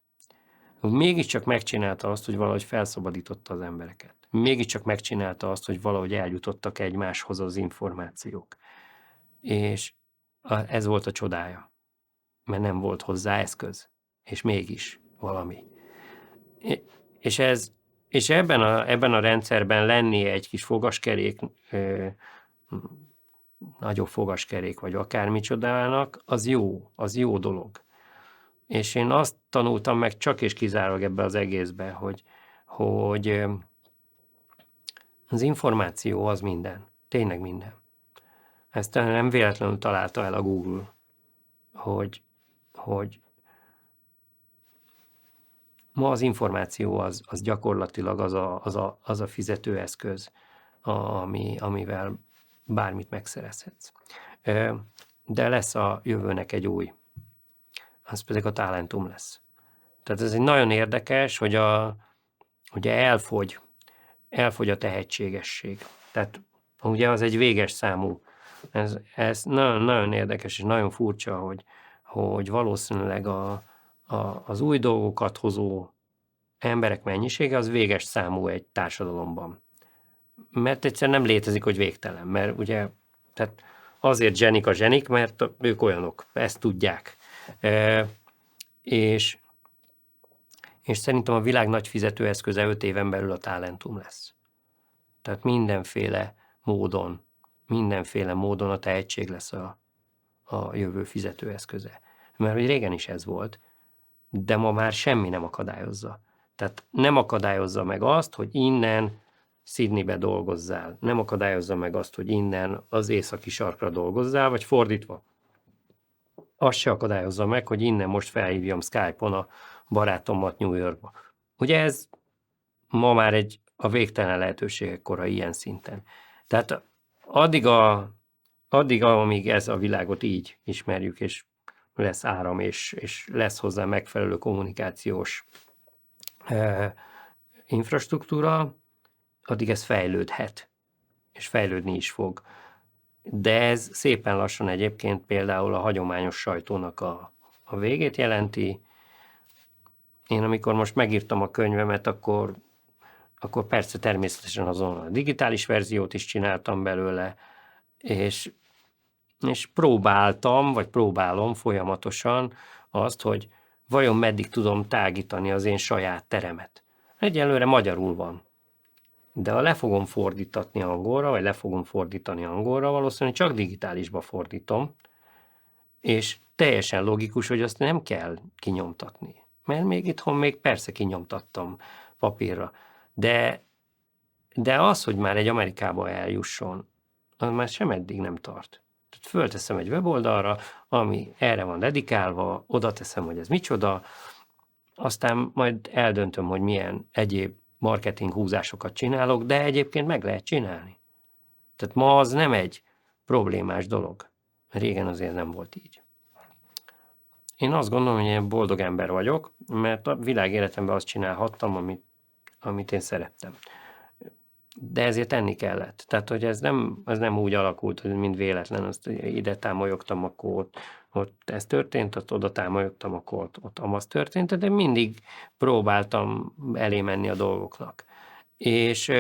Mégiscsak megcsinálta azt, hogy valahogy felszabadította az embereket. Mégiscsak megcsinálta azt, hogy valahogy eljutottak egymáshoz az információk. És ez volt a csodája. Mert nem volt hozzá eszköz. És mégis valami. És ebben a rendszerben lenni egy kis fogaskerék, nagyobb fogaskerék, vagy akármicsodának, az jó dolog. És én azt tanultam meg csak és kizárólag ebbe az egészbe, hogy az információ az minden. Tényleg minden. Ezt nem véletlenül találta el a Google, hogy ma az információ az gyakorlatilag az a fizetőeszköz, amivel bármit megszerezhetsz. De lesz a jövőnek egy új, az pedig a Talentum lesz. Tehát ez egy nagyon érdekes, hogy ugye elfogy a tehetségesség. Tehát ugye az egy véges számú. Ez nagyon, nagyon érdekes és nagyon furcsa, hogy valószínűleg az új dolgokat hozó emberek mennyisége az véges számú egy társadalomban. Mert egyszerűen nem létezik, hogy végtelen. Mert ugye, tehát azért zsenik a zsenik, mert ők olyanok, ezt tudják. És szerintem a világ nagy fizetőeszköze 5 éven belül a Talentum lesz. Tehát mindenféle módon a tehetség lesz a jövő fizetőeszköze. Mert hogy régen is ez volt, de ma már semmi nem akadályozza. Tehát nem akadályozza meg azt, hogy innen Sydneybe dolgozzál. Nem akadályozza meg azt, hogy innen az északi sarkra dolgozzál, vagy fordítva. Azt se akadályozza meg, hogy innen most felhívjam Skype-on a barátomat New Yorkba. Ugye ez ma már a végtelen lehetőségek kora ilyen szinten. Tehát addig, amíg ez a világot így ismerjük, és lesz áram, és lesz hozzá megfelelő kommunikációs infrastruktúra, addig ez fejlődhet, és fejlődni is fog. De ez szépen lassan egyébként például a hagyományos sajtónak a végét jelenti. Én amikor most megírtam a könyvemet, akkor persze természetesen azon a digitális verziót is csináltam belőle, és próbálom folyamatosan azt, hogy vajon meddig tudom tágítani az én saját teremet. Egyelőre magyarul van. De ha le fogom fordítatni angolra, vagy le fogom fordítani angolra, valószínűleg csak digitálisba fordítom, és teljesen logikus, hogy azt nem kell kinyomtatni. Mert még itthon még persze kinyomtattam papírra. De az, hogy már egy Amerikába eljusson, az már sem eddig nem tart. Tehát fölteszem egy weboldalra, ami erre van dedikálva, oda teszem, hogy ez micsoda, aztán majd eldöntöm, hogy milyen egyéb marketing húzásokat csinálok, de egyébként meg lehet csinálni. Tehát ma az nem egy problémás dolog. Régen azért nem volt így. Én azt gondolom, hogy én boldog ember vagyok, mert a világ életemben azt csinálhattam, amit én szerettem. De ezért tenni kellett. Tehát, hogy ez nem úgy alakult, hogy mind véletlen, azt ide támolyogtam, akkor ott ez történt, ott oda támolyogtam, akkor ott amaz történt, de mindig próbáltam elé menni a dolgoknak. És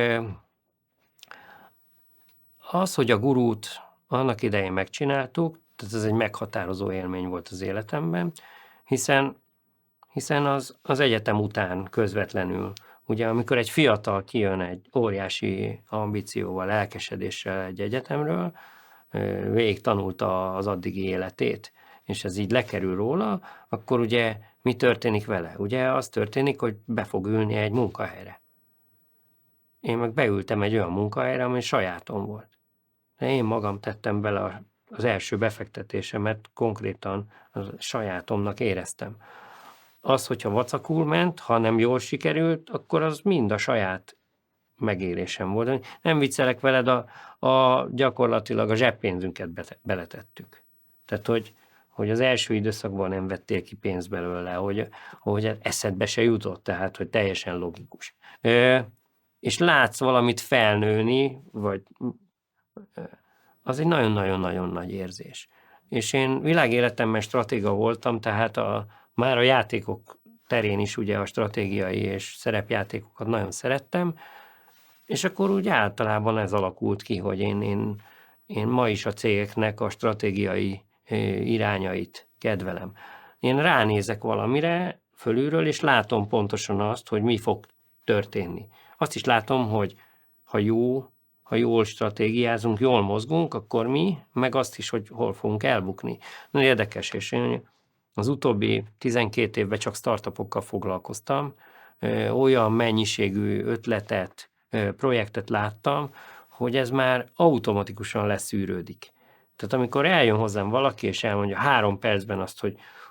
az, hogy a gurút annak idején megcsináltuk, tehát ez egy meghatározó élmény volt az életemben, hiszen az egyetem után közvetlenül, ugye amikor egy fiatal kijön egy óriási ambícióval, lelkesedéssel egy egyetemről, végig tanulta az addigi életét, és ez így lekerül róla, akkor ugye mi történik vele? Ugye az történik, hogy be fog ülni egy munkahelyre. Én meg beültem egy olyan munkahelyre, ami sajátom volt. De én magam tettem bele az első befektetésemet, konkrétan a sajátomnak éreztem. Az, hogyha vacakul ment, ha nem jól sikerült, akkor az mind a saját megélésem volt. Nem viccelek veled, gyakorlatilag a zseppénzünket beletettük. Tehát, hogy az első időszakban nem vettél ki pénzt belőle, hogy eszedbe se jutott, tehát, hogy teljesen logikus. És látsz valamit felnőni, vagy az egy nagyon-nagyon-nagyon nagy érzés. És én világéletemben stratéga voltam, tehát már a játékok terén is ugye a stratégiai és szerepjátékokat nagyon szerettem, és akkor úgy általában ez alakult ki, hogy én ma is a cégeknek a stratégiai irányait kedvelem. Én ránézek valamire fölülről, és látom pontosan azt, hogy mi fog történni. Azt is látom, hogy ha jól stratégiázunk, jól mozgunk, akkor mi, meg azt is, hogy hol fogunk elbukni. Nagyon érdekes, és én az utóbbi 12 évben csak startupokkal foglalkoztam, olyan mennyiségű ötletet, projektet láttam, hogy ez már automatikusan leszűrődik. Tehát amikor eljön hozzám valaki, és elmondja 3 percben azt,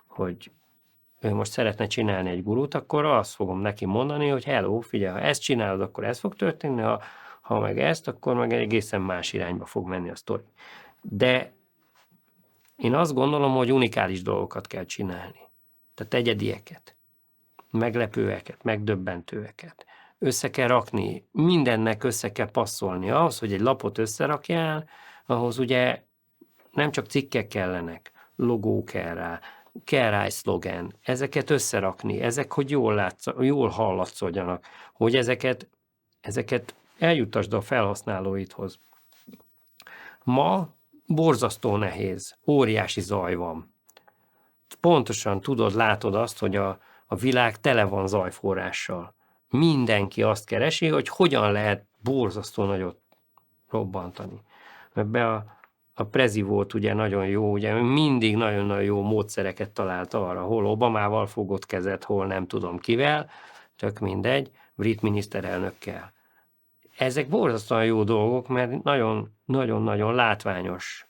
hogy ő most szeretne csinálni egy gurút, akkor azt fogom neki mondani, hogy hello, figyelj, ha ezt csinálod, akkor ez fog történni, ha meg ezt, akkor meg egészen más irányba fog menni a sztori. De én azt gondolom, hogy unikális dolgokat kell csinálni. Tehát egyedieket, meglepőeket, megdöbbentőeket. Össze kell rakni, mindennek össze kell passzolni. Ahhoz, hogy egy lapot összerakjál, ahhoz ugye nem csak cikkek kellenek, logó kell rá egy szlogen, ezeket összerakni, ezek, hogy jól hallatszódjanak, hogy ezeket eljuttasd a felhasználóidhoz. Ma borzasztó nehéz, óriási zaj van. Pontosan látod azt, hogy a világ tele van zajforrással. Mindenki azt keresi, hogy hogyan lehet borzasztó nagyot robbantani. Ebbe a Prezi volt ugye nagyon jó, ugye mindig nagyon-nagyon jó módszereket talált arra, hol Obamával fogott kezet, hol nem tudom kivel, tök mindegy, brit miniszterelnökkel. Ezek borzasztóan jó dolgok, mert nagyon-nagyon látványos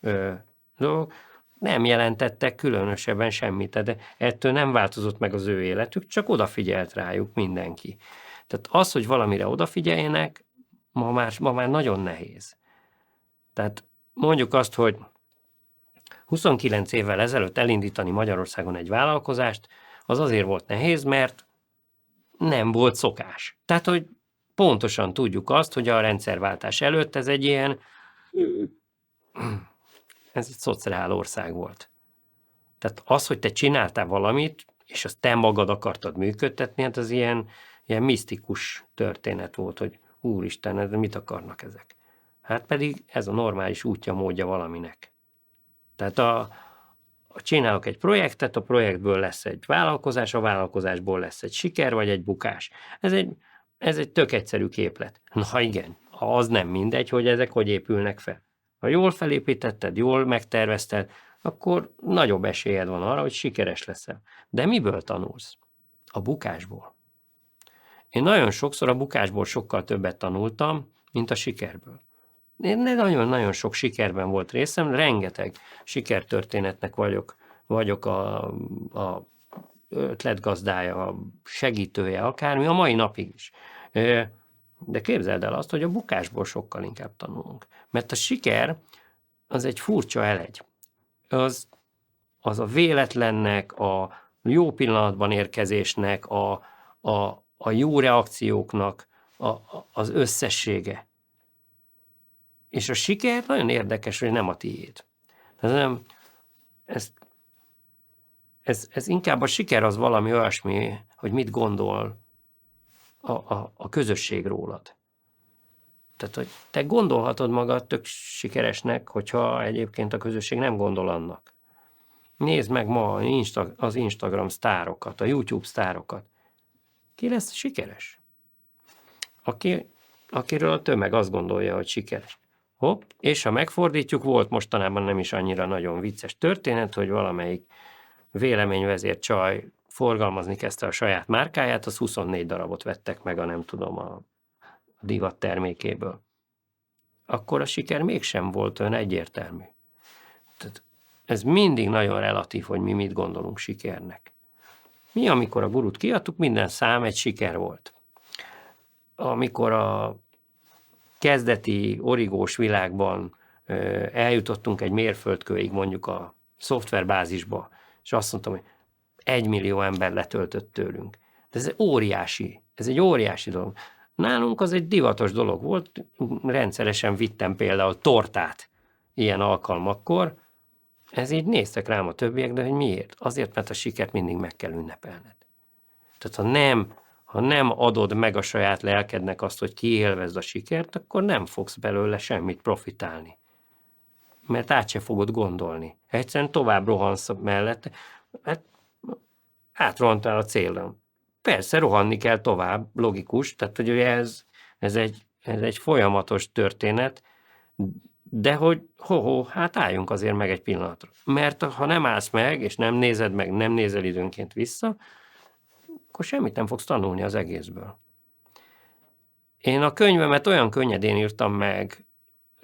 dolgok, nem jelentettek különösebben semmit, de ettől nem változott meg az ő életük, csak odafigyelt rájuk mindenki. Tehát az, hogy valamire odafigyeljenek, ma már nagyon nehéz. Tehát mondjuk azt, hogy 29 évvel ezelőtt elindítani Magyarországon egy vállalkozást, az azért volt nehéz, mert nem volt szokás. Tehát, hogy pontosan tudjuk azt, hogy a rendszerváltás előtt ez egy ilyen ez egy szociál ország volt. Tehát az, hogy te csináltál valamit, és azt te magad akartad működtetni, hát az ilyen misztikus történet volt, hogy úristen, ez mit akarnak ezek? Hát pedig ez a normális útja, módja valaminek. Tehát csinálok egy projektet, a projektből lesz egy vállalkozás, a vállalkozásból lesz egy siker, vagy egy bukás. Ez egy tök egyszerű képlet. Na igen, az nem mindegy, hogy ezek hogy épülnek fel. Ha jól felépítetted, jól megtervezted, akkor nagyobb esélyed van arra, hogy sikeres leszel. De miből tanulsz? A bukásból. Én nagyon sokszor a bukásból sokkal többet tanultam, mint a sikerből. Én nagyon-nagyon sok sikerben volt részem, rengeteg sikertörténetnek vagyok a ötletgazdája, a segítője, akármi, a mai napig is. De képzeld el azt, hogy a bukásból sokkal inkább tanulunk. Mert a siker az egy furcsa elegy. Az a véletlennek, a jó pillanatban érkezésnek, a jó reakcióknak az összessége. És a siker nagyon érdekes, hogy nem a tiéd. Ez inkább a siker az valami olyasmi, hogy mit gondol a közösség rólad. Tehát, hogy te gondolhatod magad tök sikeresnek, hogyha egyébként a közösség nem gondol annak. Nézd meg ma az Instagram sztárokat, a YouTube sztárokat. Ki lesz sikeres? Akiről a tömeg azt gondolja, hogy sikeres. Hopp, és ha megfordítjuk, volt mostanában nem is annyira nagyon vicces történet, hogy valamelyik véleményvezér csaj forgalmazni kezdte a saját márkáját, az 24 darabot vettek meg a divat termékéből. Akkor a siker mégsem volt olyan egyértelmű. Tehát ez mindig nagyon relatív, hogy mi mit gondolunk sikernek. Mi, amikor a gurút kiadtuk, minden szám egy siker volt. Amikor a kezdeti origós világban eljutottunk egy mérföldkőig, mondjuk a szoftverbázisba, és azt mondtam, hogy 1 millió ember letöltött tőlünk. De ez egy óriási dolog. Nálunk az egy divatos dolog volt, rendszeresen vittem például tortát ilyen alkalmakkor, ez így néztek rám a többiek, de hogy miért? Azért, mert a sikert mindig meg kell ünnepelned. Tehát ha nem adod meg a saját lelkednek azt, hogy kiélvezd a sikert, akkor nem fogsz belőle semmit profitálni. Mert át se fogod gondolni. Egyszerűen tovább rohansz mellette, hát átrohantál a célon. Persze, rohanni kell tovább, logikus, tehát hogy ez egy folyamatos történet, de hogy hát álljunk azért meg egy pillanatra. Mert ha nem állsz meg, és nem nézed meg, nem nézel időnként vissza, akkor semmit nem fogsz tanulni az egészből. Én a könyvemet olyan könnyedén írtam meg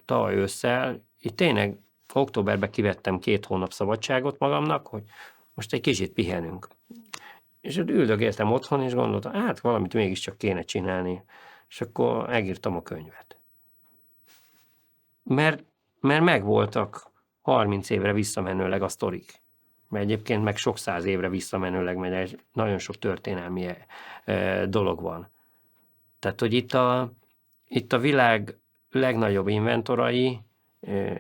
tavaly ősszel, itt tényleg októberben kivettem 2 hónap szabadságot magamnak, hogy most egy kicsit pihenünk. És üldögéltem otthon, és gondoltam, hát valamit mégiscsak kéne csinálni. És akkor megírtam a könyvet. Mert megvoltak 30 évre visszamenőleg a sztorik. Mert egyébként meg sok 100 évre visszamenőleg, mert nagyon sok történelmi dolog van. Tehát, hogy itt a világ legnagyobb inventorai,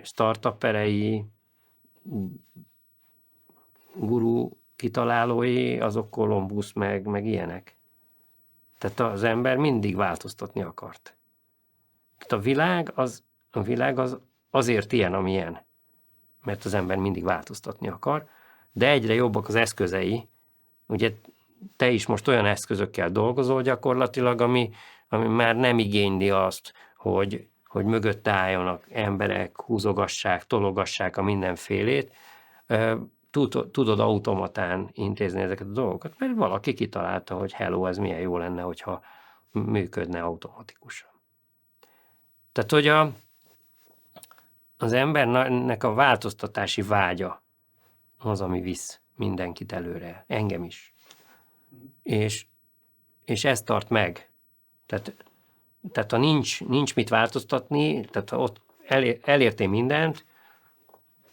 startupperei, guru kitalálói, azok Kolumbusz meg ilyenek. Tehát az ember mindig változtatni akart. Tehát a világ az azért ilyen, amilyen. Mert az ember mindig változtatni akar, de egyre jobbak az eszközei. Ugye te is most olyan eszközökkel dolgozol gyakorlatilag, ami már nem igényli azt, hogy mögötte álljanak emberek, húzogassák, tologassák a mindenfélét. Tudod automatán intézni ezeket a dolgokat, mert valaki kitalálta, hogy hello, ez milyen jó lenne, hogyha működne automatikusan. Tehát, hogy az embernek a változtatási vágya az, ami visz mindenkit előre, engem is. És ez tart meg. Tehát ha nincs mit változtatni, tehát ha ott elértél mindent,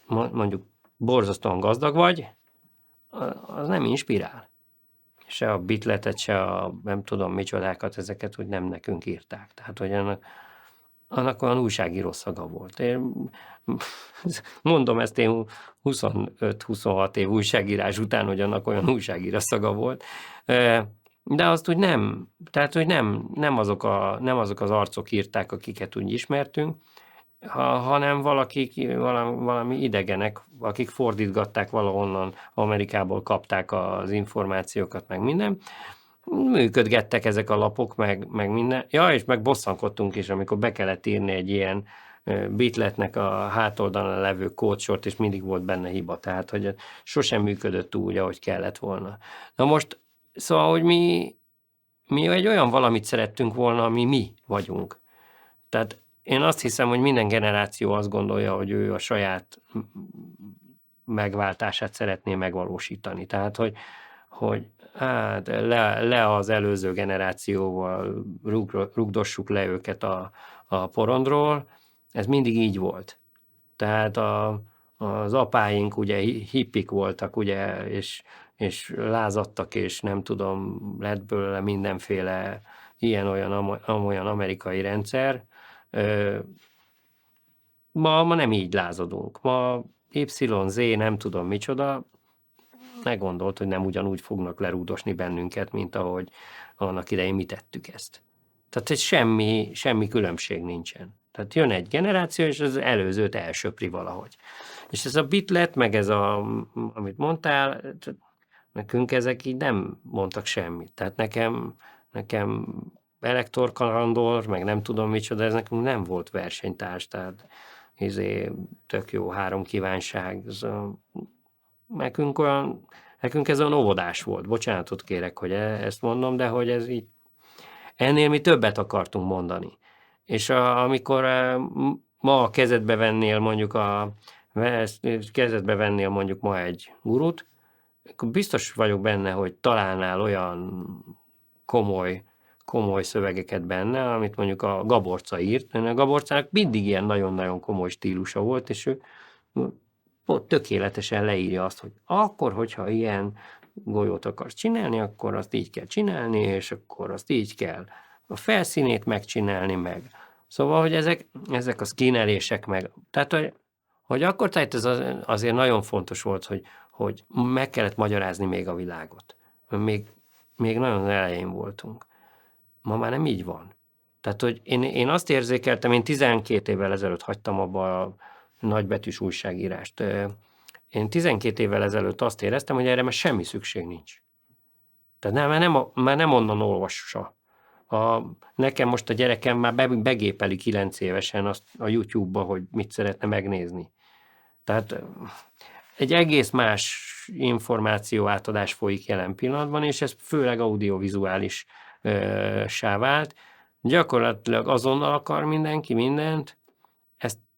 mondjuk borzasztóan gazdag vagy, az nem inspirál. Se a Bitletet, se a nem tudom micsodákat, ezeket, hogy nem nekünk írták. Tehát, hogy annak olyan újságíró szaga volt. Én mondom ezt én 25-26 év újságírás után, hogy annak olyan újságíró szaga volt. De azt úgy nem, tehát hogy nem azok az arcok írták, akiket úgy ismertünk, hanem valami idegenek, akik fordítgatták valahonnan, Amerikából kapták az információkat, meg minden. Működgettek ezek a lapok, meg minden. Ja, és meg bosszankodtunk is, amikor be kellett írni egy ilyen bitletnek a hátoldalán levő kódsort, és mindig volt benne hiba, tehát hogy sosem működött úgy, ahogy kellett volna. Na most, szóval, hogy mi egy olyan valamit szerettünk volna, ami mi vagyunk. Tehát én azt hiszem, hogy minden generáció azt gondolja, hogy ő a saját megváltását szeretné megvalósítani. Tehát, hogy hát le az előző generációval rugdossuk le őket a porondról. Ez mindig így volt. Tehát az apáink ugye hippik voltak, ugye, és lázadtak, és nem tudom, lett belőle mindenféle ilyen-olyan amerikai rendszer. Ma nem így lázadunk. Ma YZ, nem tudom micsoda, meggondolt, hogy nem ugyanúgy fognak lerúdosni bennünket, mint ahogy annak idején mi tettük ezt. Tehát egy semmi különbség nincsen. Tehát jön egy generáció, és az előzőt elsöpri valahogy. És ez a bitlet, meg ez amit mondtál, nekünk ezek így nem mondtak semmit. Tehát nekem elektorkalandor, meg nem tudom micsoda, ez nekünk nem volt versenytárs, tehát tök jó 3 kívánság. Nekünk ez olyan óvodás volt. Bocsánatot kérek, hogy ezt mondom, de hogy ez így, ennél mi többet akartunk mondani. És amikor ma kezedbe vennél mondjuk ma egy gurut, akkor biztos vagyok benne, hogy találnál olyan komoly szövegeket benne, amit mondjuk a Gaborca írt. A Gaborcának mindig ilyen nagyon-nagyon komoly stílusa volt, és ő tökéletesen leírja azt, hogy akkor, hogyha ilyen golyót akarsz csinálni, akkor azt így kell csinálni, és akkor azt így kell a felszínét megcsinálni meg. Szóval, hogy ezek a szkínelések meg. Tehát, hogy akkor tehát ez azért nagyon fontos volt, hogy meg kellett magyarázni még a világot. Még nagyon elején voltunk. Ma már nem így van. Tehát, hogy én azt érzékeltem, én 12 évvel ezelőtt hagytam abba a nagybetűs újságírást. Én 12 évvel ezelőtt azt éreztem, hogy erre már semmi szükség nincs. Tehát már nem onnan olvassa. Nekem most a gyerekem már begépeli 9 évesen azt a YouTube-ba, hogy mit szeretne megnézni. Tehát egy egész más információ átadás folyik jelen pillanatban, és ez főleg audiovizuális vált. Gyakorlatilag azonnal akar mindenki mindent,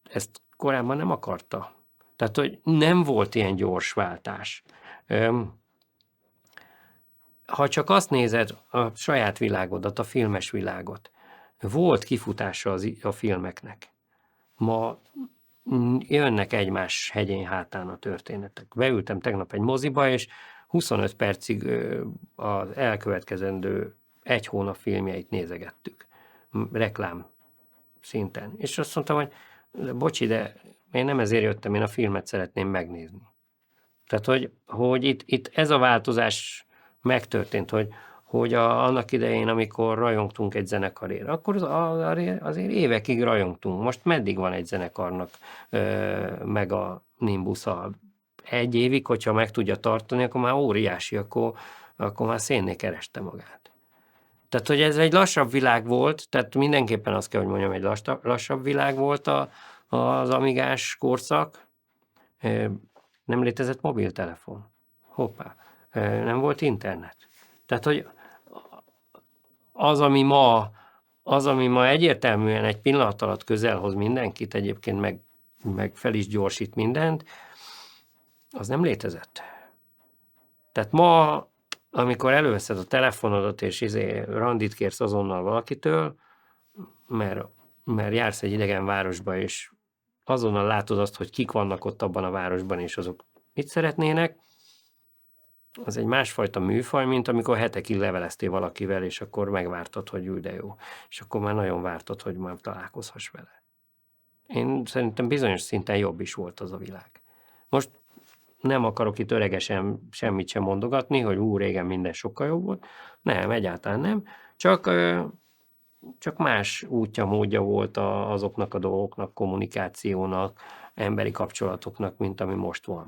ezt korábban nem akarta. Tehát, hogy nem volt ilyen gyors váltás. Ha csak azt nézed, a saját világodat, a filmes világot, volt kifutása a filmeknek. Ma jönnek egymás hegyén hátán a történetek. Beültem tegnap egy moziba, és 25 percig az elkövetkezendő 1 hónap filmjeit nézegettük. Reklám szinten. És azt mondtam, hogy bocsi, de én nem ezért jöttem, én a filmet szeretném megnézni. Tehát, hogy itt ez a változás megtörtént, hogy annak idején, amikor rajongtunk egy zenekarért, akkor azért évekig rajongtunk. Most meddig van egy zenekarnak meg a Nimbusza? 1 évig, hogyha meg tudja tartani, akkor már óriási, akkor már szénné kereste magát. Tehát, hogy ez egy lassabb világ volt, tehát mindenképpen azt kell, hogy mondjam, egy lassabb világ volt az amigás korszak. Nem létezett mobiltelefon. Hoppá. Nem volt internet. Tehát, hogy az, ami ma egyértelműen egy pillanat alatt közel hoz mindenkit, egyébként meg fel is gyorsít mindent, az nem létezett. Tehát ma, amikor előveszed a telefonodat, és randit kérsz azonnal valakitől, mert jársz egy idegen városba, és azonnal látod azt, hogy kik vannak ott abban a városban, és azok mit szeretnének, az egy másfajta műfaj, mint amikor hetekig leveleztél valakivel, és akkor megvártad, hogy ül, de jó. És akkor már nagyon vártad, hogy már találkozhass vele. Én szerintem bizonyos szinten jobb is volt az a világ. Most nem akarok itt öregesen semmit sem mondogatni, hogy régen minden sokkal jobb volt. Nem, egyáltalán nem. Csak más útja, módja volt azoknak a dolgoknak, kommunikációnak, emberi kapcsolatoknak, mint ami most van.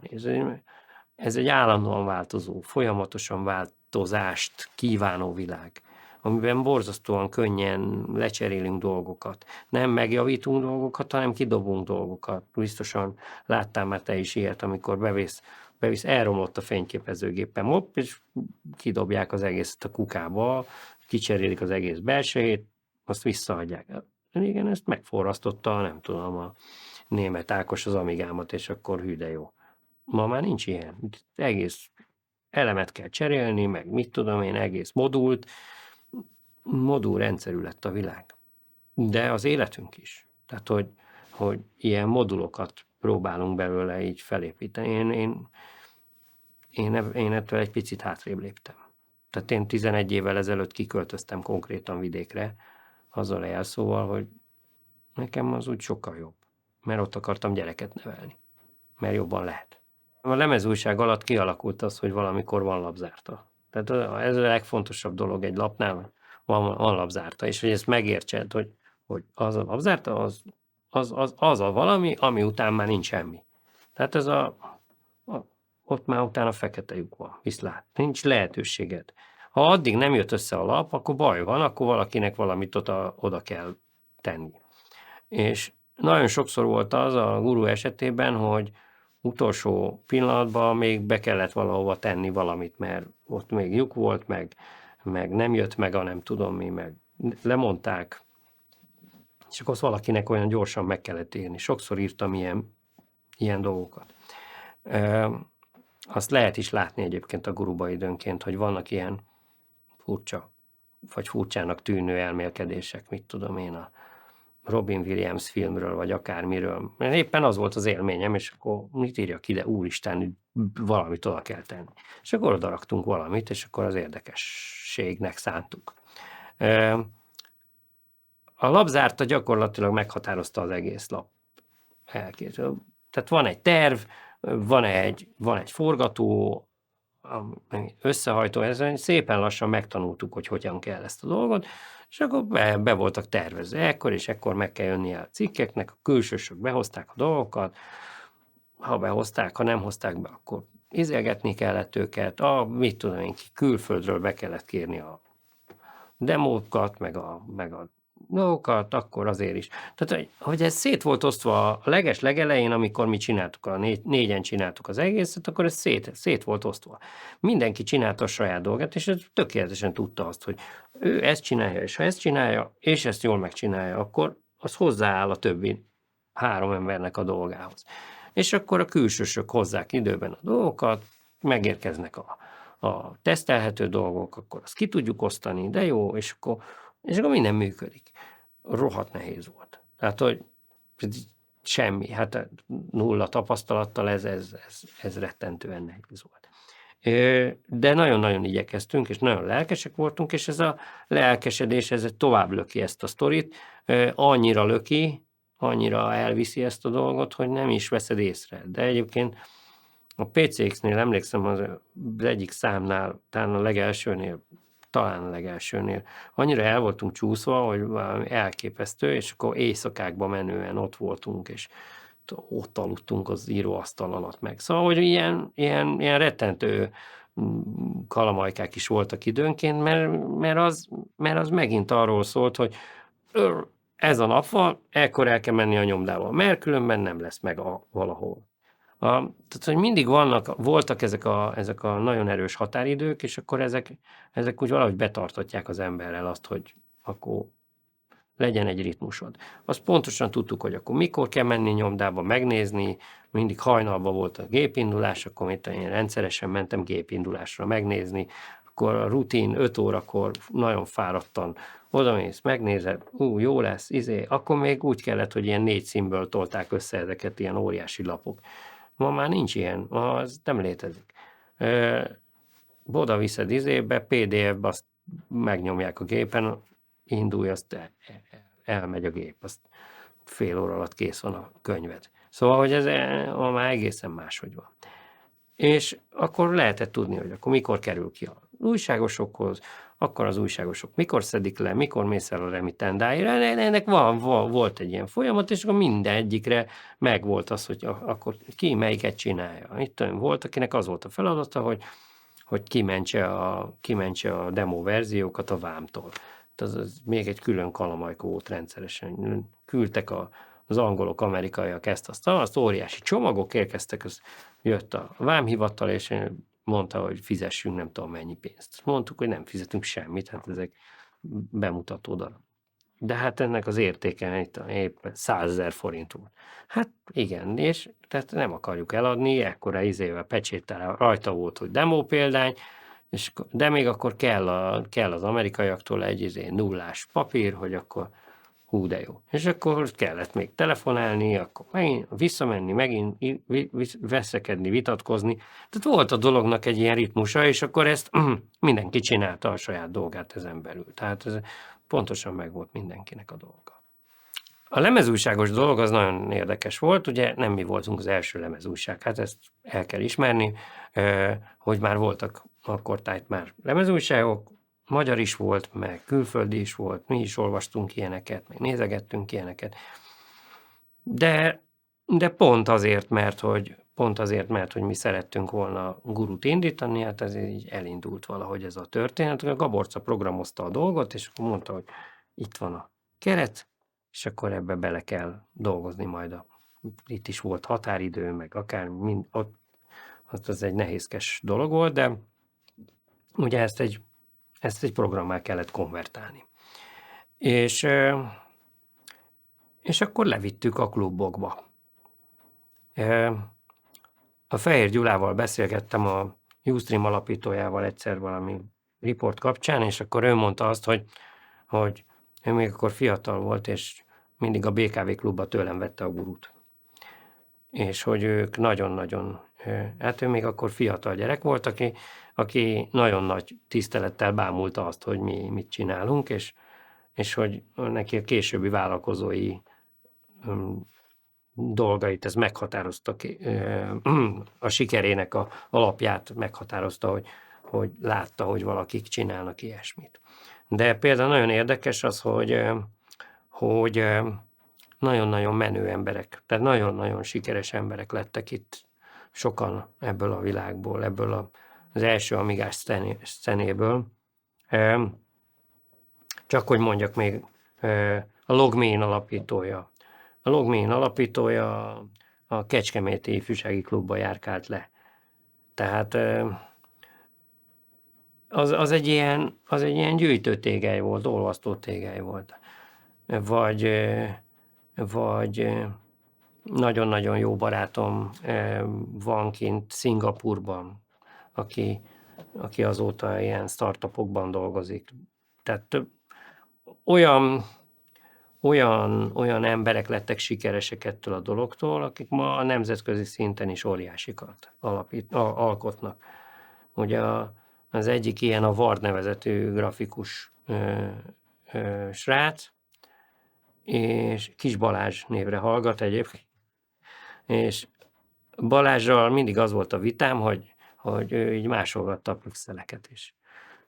Ez egy állandóan változó, folyamatosan változást kívánó világ, amiben borzasztóan könnyen lecserélünk dolgokat. Nem megjavítunk dolgokat, hanem kidobunk dolgokat. Biztosan láttál már te is ilyet, amikor bevisz elromlott a fényképezőgépem, hopp, és kidobják az egészet a kukába, kicserélik az egész belsejét, azt visszaadják. Igen, ezt megforrasztotta, nem tudom, a német Ákos az Amigámat, és akkor hű de jó. Ma már nincs ilyen. Egész elemet kell cserélni, meg mit tudom én, egész modulrendszerű lett a világ. De az életünk is. Tehát, hogy ilyen modulokat próbálunk belőle így felépíteni. Én ettől egy picit hátrébb léptem. Tehát én 11 évvel ezelőtt kiköltöztem konkrétan vidékre, azzal a jelszóval, hogy nekem az úgy sokkal jobb. Mert ott akartam gyereket nevelni. Mert jobban lehet. A lemezújság alatt kialakult az, hogy valamikor van lapzárta. Tehát ez a legfontosabb dolog egy lapnál, van lapzárta. És hogy ezt megértsed, hogy az a lapzárta, az a valami, ami után már nincs semmi. Tehát ez ott már utána fekete lyuk van, viszlát. Nincs lehetőséged. Ha addig nem jött össze a lap, akkor baj van, akkor valakinek valamit oda kell tenni. És nagyon sokszor volt az a guru esetében, hogy utolsó pillanatban még be kellett valahova tenni valamit, mert ott még lyuk volt, meg nem jött meg a nem tudom mi, meg lemondták, és akkor valakinek olyan gyorsan meg kellett írni. Sokszor írtam ilyen dolgokat. Azt lehet is látni egyébként a guruba időnként, hogy vannak ilyen furcsa, vagy furcsának tűnő elmélkedések, mit tudom én, a Robin Williams filmről, vagy akármiről. Éppen az volt az élményem, és akkor mit írjak ide, úristen, valamit oda kell tenni. És akkor oda raktunk valamit, és akkor az érdekességnek szántuk. A lapzárta gyakorlatilag meghatározta az egész lap elkészül. Tehát van egy terv, van egy forgató, összehajtó, ezen szépen lassan megtanultuk, hogy hogyan kell ezt a dolgot, és akkor be voltak tervezve. Ekkor és ekkor meg kell jönnie a cikkeknek, a külsősök behozták a dolgokat, ha behozták, ha nem hozták be, akkor izélgetni kellett őket, mit tudom én, külföldről be kellett kérni a demókat, meg a dolgokat, akkor azért is. Tehát, hogy ez szét volt osztva a legelején, amikor mi csináltuk, négyen csináltuk az egészet, akkor ez szét volt osztva. Mindenki csinálta a saját dolgát, és ez tökéletesen tudta azt, hogy ő ezt csinálja, és ha ezt csinálja, és ezt jól megcsinálja, akkor az hozzááll a többi 3 embernek a dolgához. És akkor a külsősök hozzák időben a dolgokat, megérkeznek a tesztelhető dolgok, akkor azt ki tudjuk osztani, de jó, és akkor minden működik. Rohadt nehéz volt. Tehát, hogy semmi, hát 0 tapasztalattal ez rettentően nehéz volt. De nagyon-nagyon igyekeztünk, és nagyon lelkesek voltunk, és ez a lelkesedés, ez tovább löki ezt a sztorit, annyira löki, annyira elviszi ezt a dolgot, hogy nem is veszed észre. De egyébként a PCX-nél emlékszem, az egyik számnál, talán a legelsőnél annyira el voltunk csúszva, hogy elképesztő, és akkor éjszakákban menően ott voltunk, és ott aludtunk az íróasztal alatt meg. Szóval, hogy ilyen rettentő kalamajkák is voltak időnként, mert az megint arról szólt, hogy ez a nap van, ekkor el kell menni a nyomdába, mert különben nem lesz meg valahol. Tehát, hogy mindig voltak ezek a nagyon erős határidők, és akkor ezek úgy valahogy betartatják az emberrel azt, hogy akkor legyen egy ritmusod. Azt pontosan tudtuk, hogy akkor mikor kell menni nyomdába megnézni, mindig hajnalban volt a gépindulás, akkor én rendszeresen mentem gépindulásra megnézni, akkor a rutin 5 órakor nagyon fáradtan odamész, megnézed, jó lesz, akkor még úgy kellett, hogy ilyen 4 színből tolták össze ezeket, ilyen óriási lapok. Ma már nincs ilyen, az nem létezik. oda viszed izébe, PDF-be, azt megnyomják a gépen, indulj, azt elmegy a gép, azt fél óra alatt kész van a könyved. Szóval, hogy ez már egészen máshogy van. És akkor lehetett tudni, hogy akkor mikor kerül ki az újságosokhoz, akkor az újságosok mikor szedik le, mikor mész el a remittendáira. Ennek volt egy ilyen folyamat, és akkor mindegyikre megvolt az, hogy akkor ki melyiket csinálja. Itt volt, akinek az volt a feladata, hogy kimentse a demo verziókat a vámtól. Az még egy külön kalamajka volt rendszeresen. Küldtek az angolok, amerikaiak azt óriási csomagok érkeztek, az jött a vámhivatal, és mondta, hogy fizessünk nem tudom mennyi pénzt. Mondtuk, hogy nem fizetünk semmit, hát ezek bemutató darab. De hát ennek az értéke épp 100 000 forint volt. Hát igen, és tehát nem akarjuk eladni, ekkora izével pecséttel rajta volt, hogy demo példány, de még akkor kell az amerikaiaktól egy nullás papír, hogy akkor hú de jó. És akkor kellett még telefonálni, akkor megint visszamenni, megint veszekedni, vitatkozni. Tehát volt a dolognak egy ilyen ritmusa, és akkor ezt mindenki csinálta a saját dolgát ezen belül. Tehát ez pontosan meg volt mindenkinek a dolga. A lemezújságos dolog az nagyon érdekes volt, ugye nem mi voltunk az első lemezújság, hát ezt el kell ismerni, hogy már voltak akkortájt már lemezújságok, magyar is volt, meg külföldi is volt, mi is olvastunk ilyeneket, meg nézegettünk ilyeneket. De pont azért, mert hogy mi szerettünk volna gurut indítani, hát ez így elindult valahogy ez a történet. A Gaborca programozta a dolgot, és akkor mondta, hogy itt van a keret, és akkor ebbe bele kell dolgozni majd. Itt is volt határidő, meg akár az egy nehézkes dolog volt, de ugye ezt egy programmal kellett konvertálni. És akkor levittük a klubokba. A Fehér Gyulával beszélgettem a Ustream alapítójával egyszer valami riport kapcsán, és akkor ő mondta azt, hogy ő még akkor fiatal volt, és mindig a BKV klubba tőlem vette a gurut. És hogy ők nagyon-nagyon, hát ő még akkor fiatal gyerek volt, aki nagyon nagy tisztelettel bámulta azt, hogy mi mit csinálunk, és hogy neki a későbbi vállalkozói dolgait ez meghatározta, a sikerének a alapját meghatározta, hogy látta, hogy valakik csinálnak ilyesmit. De például nagyon érdekes az, hogy nagyon-nagyon menő emberek, tehát nagyon-nagyon sikeres emberek lettek itt sokan ebből a világból, ebből az első amigás szenéből. Csak hogy mondjak még, a Logmein alapítója. A Logmein alapítója a Kecskeméti Ifjúsági Klubba járkált le. Tehát az egy ilyen gyűjtőtégely volt, olvasztótégely volt. Vagy nagyon-nagyon jó barátom van kint Szingapurban, aki azóta ilyen startupokban dolgozik. Tehát olyan emberek lettek sikeresek ettől a dologtól, akik ma a nemzetközi szinten is óriásikat alkotnak. Ugye az egyik ilyen a Vard nevezetű grafikus srác, és Kis Balázs névre hallgat egyébként. És Balázsral mindig az volt a vitám, hogy ő így másolgatta a pixeleket is.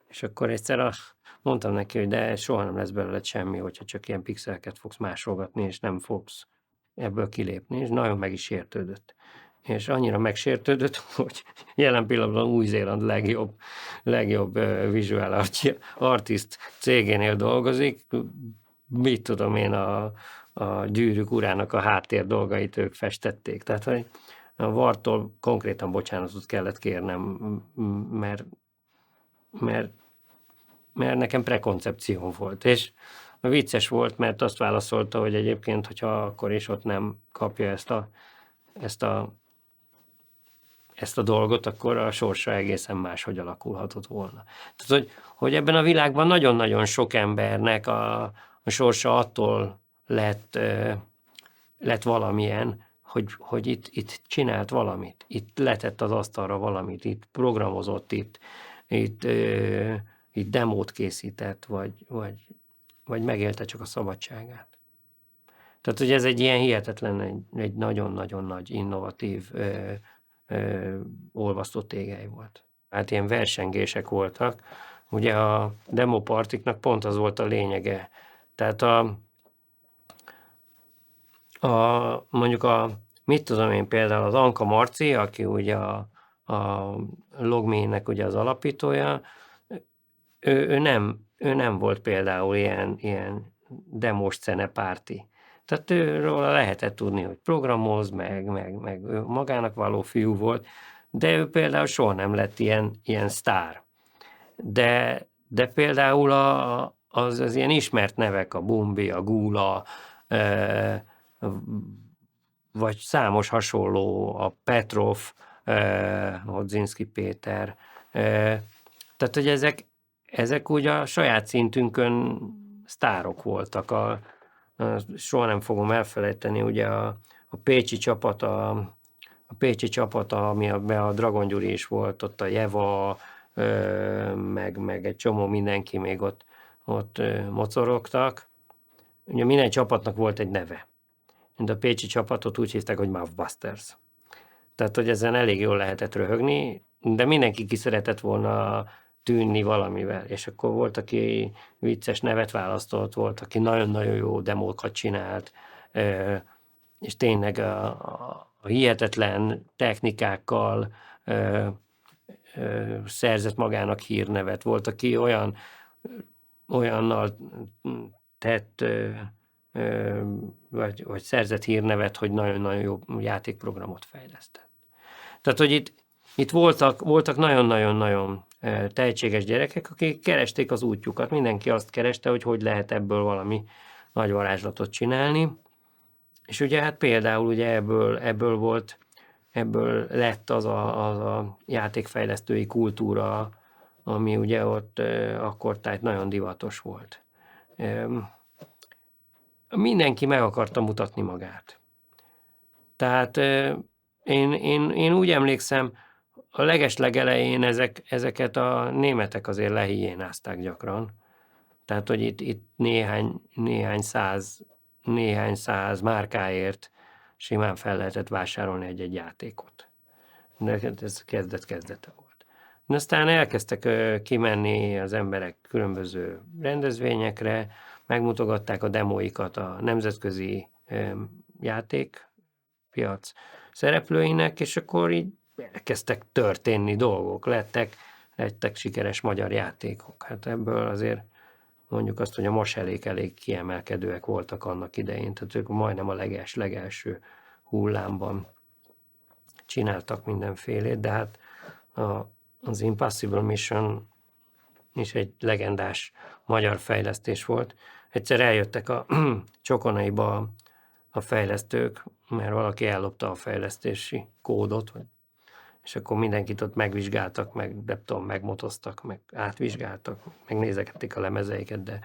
És akkor egyszer mondtam neki, hogy de soha nem lesz belőled semmi, hogyha csak ilyen pixeleket fogsz másolgatni, és nem fogsz ebből kilépni, és nagyon meg is értődött. És annyira megsértődött, hogy jelen pillanatban Új-Zéland legjobb visual artist cégénél dolgozik. Mit tudom én, a Gyűrűk urának a háttér dolgait ők festették. Tehát, hogy a Vartól konkrétan bocsánatot kellett kérnem, mert nekem prekoncepció volt. És vicces volt, mert azt válaszolta, hogy egyébként, hogyha akkor is ott nem kapja ezt a dolgot, akkor a sorsa egészen máshogy alakulhatott volna. Tehát, hogy ebben a világban nagyon-nagyon sok embernek a sorsa attól lett valamilyen, hogy itt csinált valamit, itt letett az asztalra valamit, itt programozott, itt itt demót készített, vagy megélte csak a szabadságát. Tehát, hogy ez egy ilyen hihetetlen, egy nagyon-nagyon nagy, innovatív olvasztó tégely volt. Hát ilyen versengések voltak. Ugye a demopartiknak pont az volt a lényege. Tehát mondjuk mit tudom én, például az Anka Marci, aki ugye a Logmének ugye az alapítója, ő nem volt például ilyen demos cenepárti. Tehát róla lehetett tudni, hogy programoz, meg ő magának való fiú volt, de ő például soha nem lett ilyen sztár. De például az ilyen ismert nevek, a Bumbi, a Gula, vagy számos hasonló, a Petrov, Hodzinski Péter. Tehát, hogy ezek úgy a saját szintünkön sztárok voltak. Soha nem fogom elfelejteni, ugye a pécsi csapat, amiben a Dragon Gyuri is volt, ott a Jeva, meg egy csomó mindenki még ott mocorogtak. Ugye minden csapatnak volt egy neve. De a pécsi csapatot úgy hívták, hogy Mouthbusters. Tehát, hogy ezen elég jól lehetett röhögni, de mindenki ki szeretett volna tűnni valamivel. És akkor volt, aki vicces nevet választott, volt, aki nagyon-nagyon jó demókat csinált, és tényleg a hihetetlen technikákkal szerzett magának hírnevet. Volt, aki olyannal tett, vagy szerzett hírnevet, hogy nagyon-nagyon jó játékprogramot fejlesztett. Tehát, hogy itt voltak nagyon-nagyon-nagyon tehetséges gyerekek, akik keresték az útjukat. Mindenki azt kereste, hogy lehet ebből valami nagy varázslatot csinálni. És ugye hát például ugye ebből lett az a játékfejlesztői kultúra, ami ugye ott akkortájt nagyon divatos volt. Mindenki meg akarta mutatni magát. Tehát én úgy emlékszem, a legeslegelején ezeket a németek azért lehiénázták gyakran. Tehát, hogy itt néhány száz márkáért simán fel lehetett vásárolni egy játékot. De ez kezdete volt. De aztán elkezdtek kimenni az emberek különböző rendezvényekre, megmutogatták a demóikat a nemzetközi játékpiac szereplőinek, és akkor így elkezdtek történni dolgok, lettek sikeres magyar játékok. Hát ebből azért mondjuk azt, hogy a Maselék elég kiemelkedőek voltak annak idején, tehát ők majdnem a legelső hullámban csináltak mindenfélét, de hát az Impossible Mission is egy legendás magyar fejlesztés volt. Egyszer eljöttek a Csokonaiba a fejlesztők, mert valaki ellopta a fejlesztési kódot, és akkor mindenkit ott megvizsgáltak, megmotoztak, meg átvizsgáltak, megnézegették a lemezeiket, de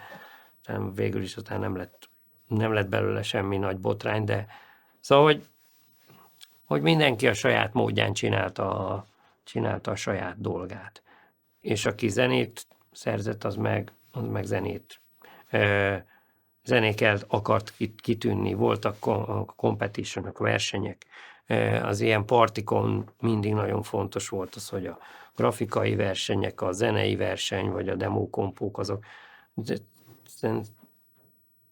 végül is aztán nem lett belőle semmi nagy botrány, de szóval, hogy mindenki a saját módján csinálta a saját dolgát. És aki zenét szerzett, az meg zenékkel akart kitűnni. Voltak competitionok, versenyek. Az ilyen partikon mindig nagyon fontos volt az, hogy a grafikai versenyek, a zenei verseny, vagy a demókompók, azok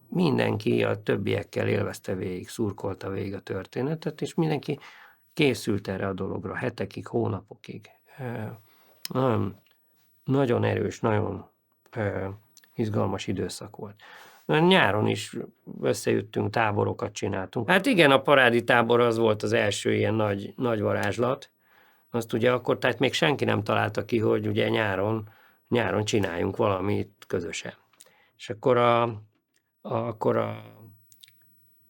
mindenki a többiekkel élvezte végig, szurkolta végig a történetet, és mindenki készült erre a dologra hetekig, hónapokig. Nagyon erős, nagyon izgalmas időszak volt. Nyáron is összejöttünk, táborokat csináltunk. Hát igen, a parádi tábor az volt az első ilyen nagy varázslat. Azt ugye akkor, tehát még senki nem találta ki, hogy ugye nyáron csináljunk valamit közösen. És akkor a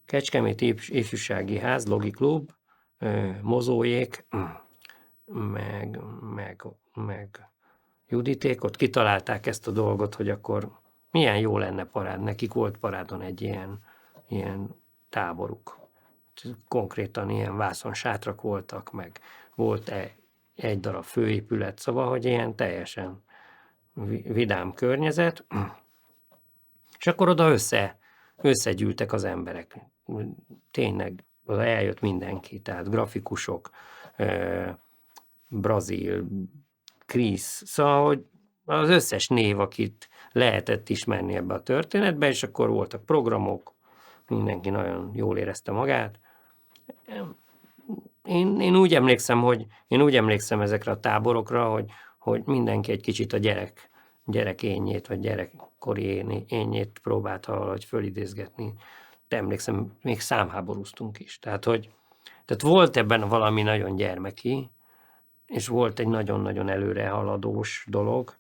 Kecskeméti Ifjúsági Ház, Logi Klub, Mozóék, meg Juditék, ott kitalálták ezt a dolgot, hogy akkor milyen jó lenne parád. Nekik volt parádon egy ilyen táboruk. Konkrétan ilyen vászonsátrak voltak, meg volt egy darab főépület, szóval, hogy ilyen teljesen vidám környezet, és akkor oda összegyűltek az emberek. Tényleg oda eljött mindenki, tehát grafikusok, Brazil, Krisz, szóval, hogy az összes név, akit lehetett ismerni ebbe a történetbe, és akkor voltak programok, mindenki nagyon jól érezte magát. Én úgy emlékszem ezekre a táborokra, hogy mindenki egy kicsit a gyerekényét, vagy gyerekkori énjét próbálta valahogy fölidézgetni. De emlékszem, még számháborúztunk is. Tehát volt ebben valami nagyon gyermeki, és volt egy nagyon-nagyon előre haladós dolog,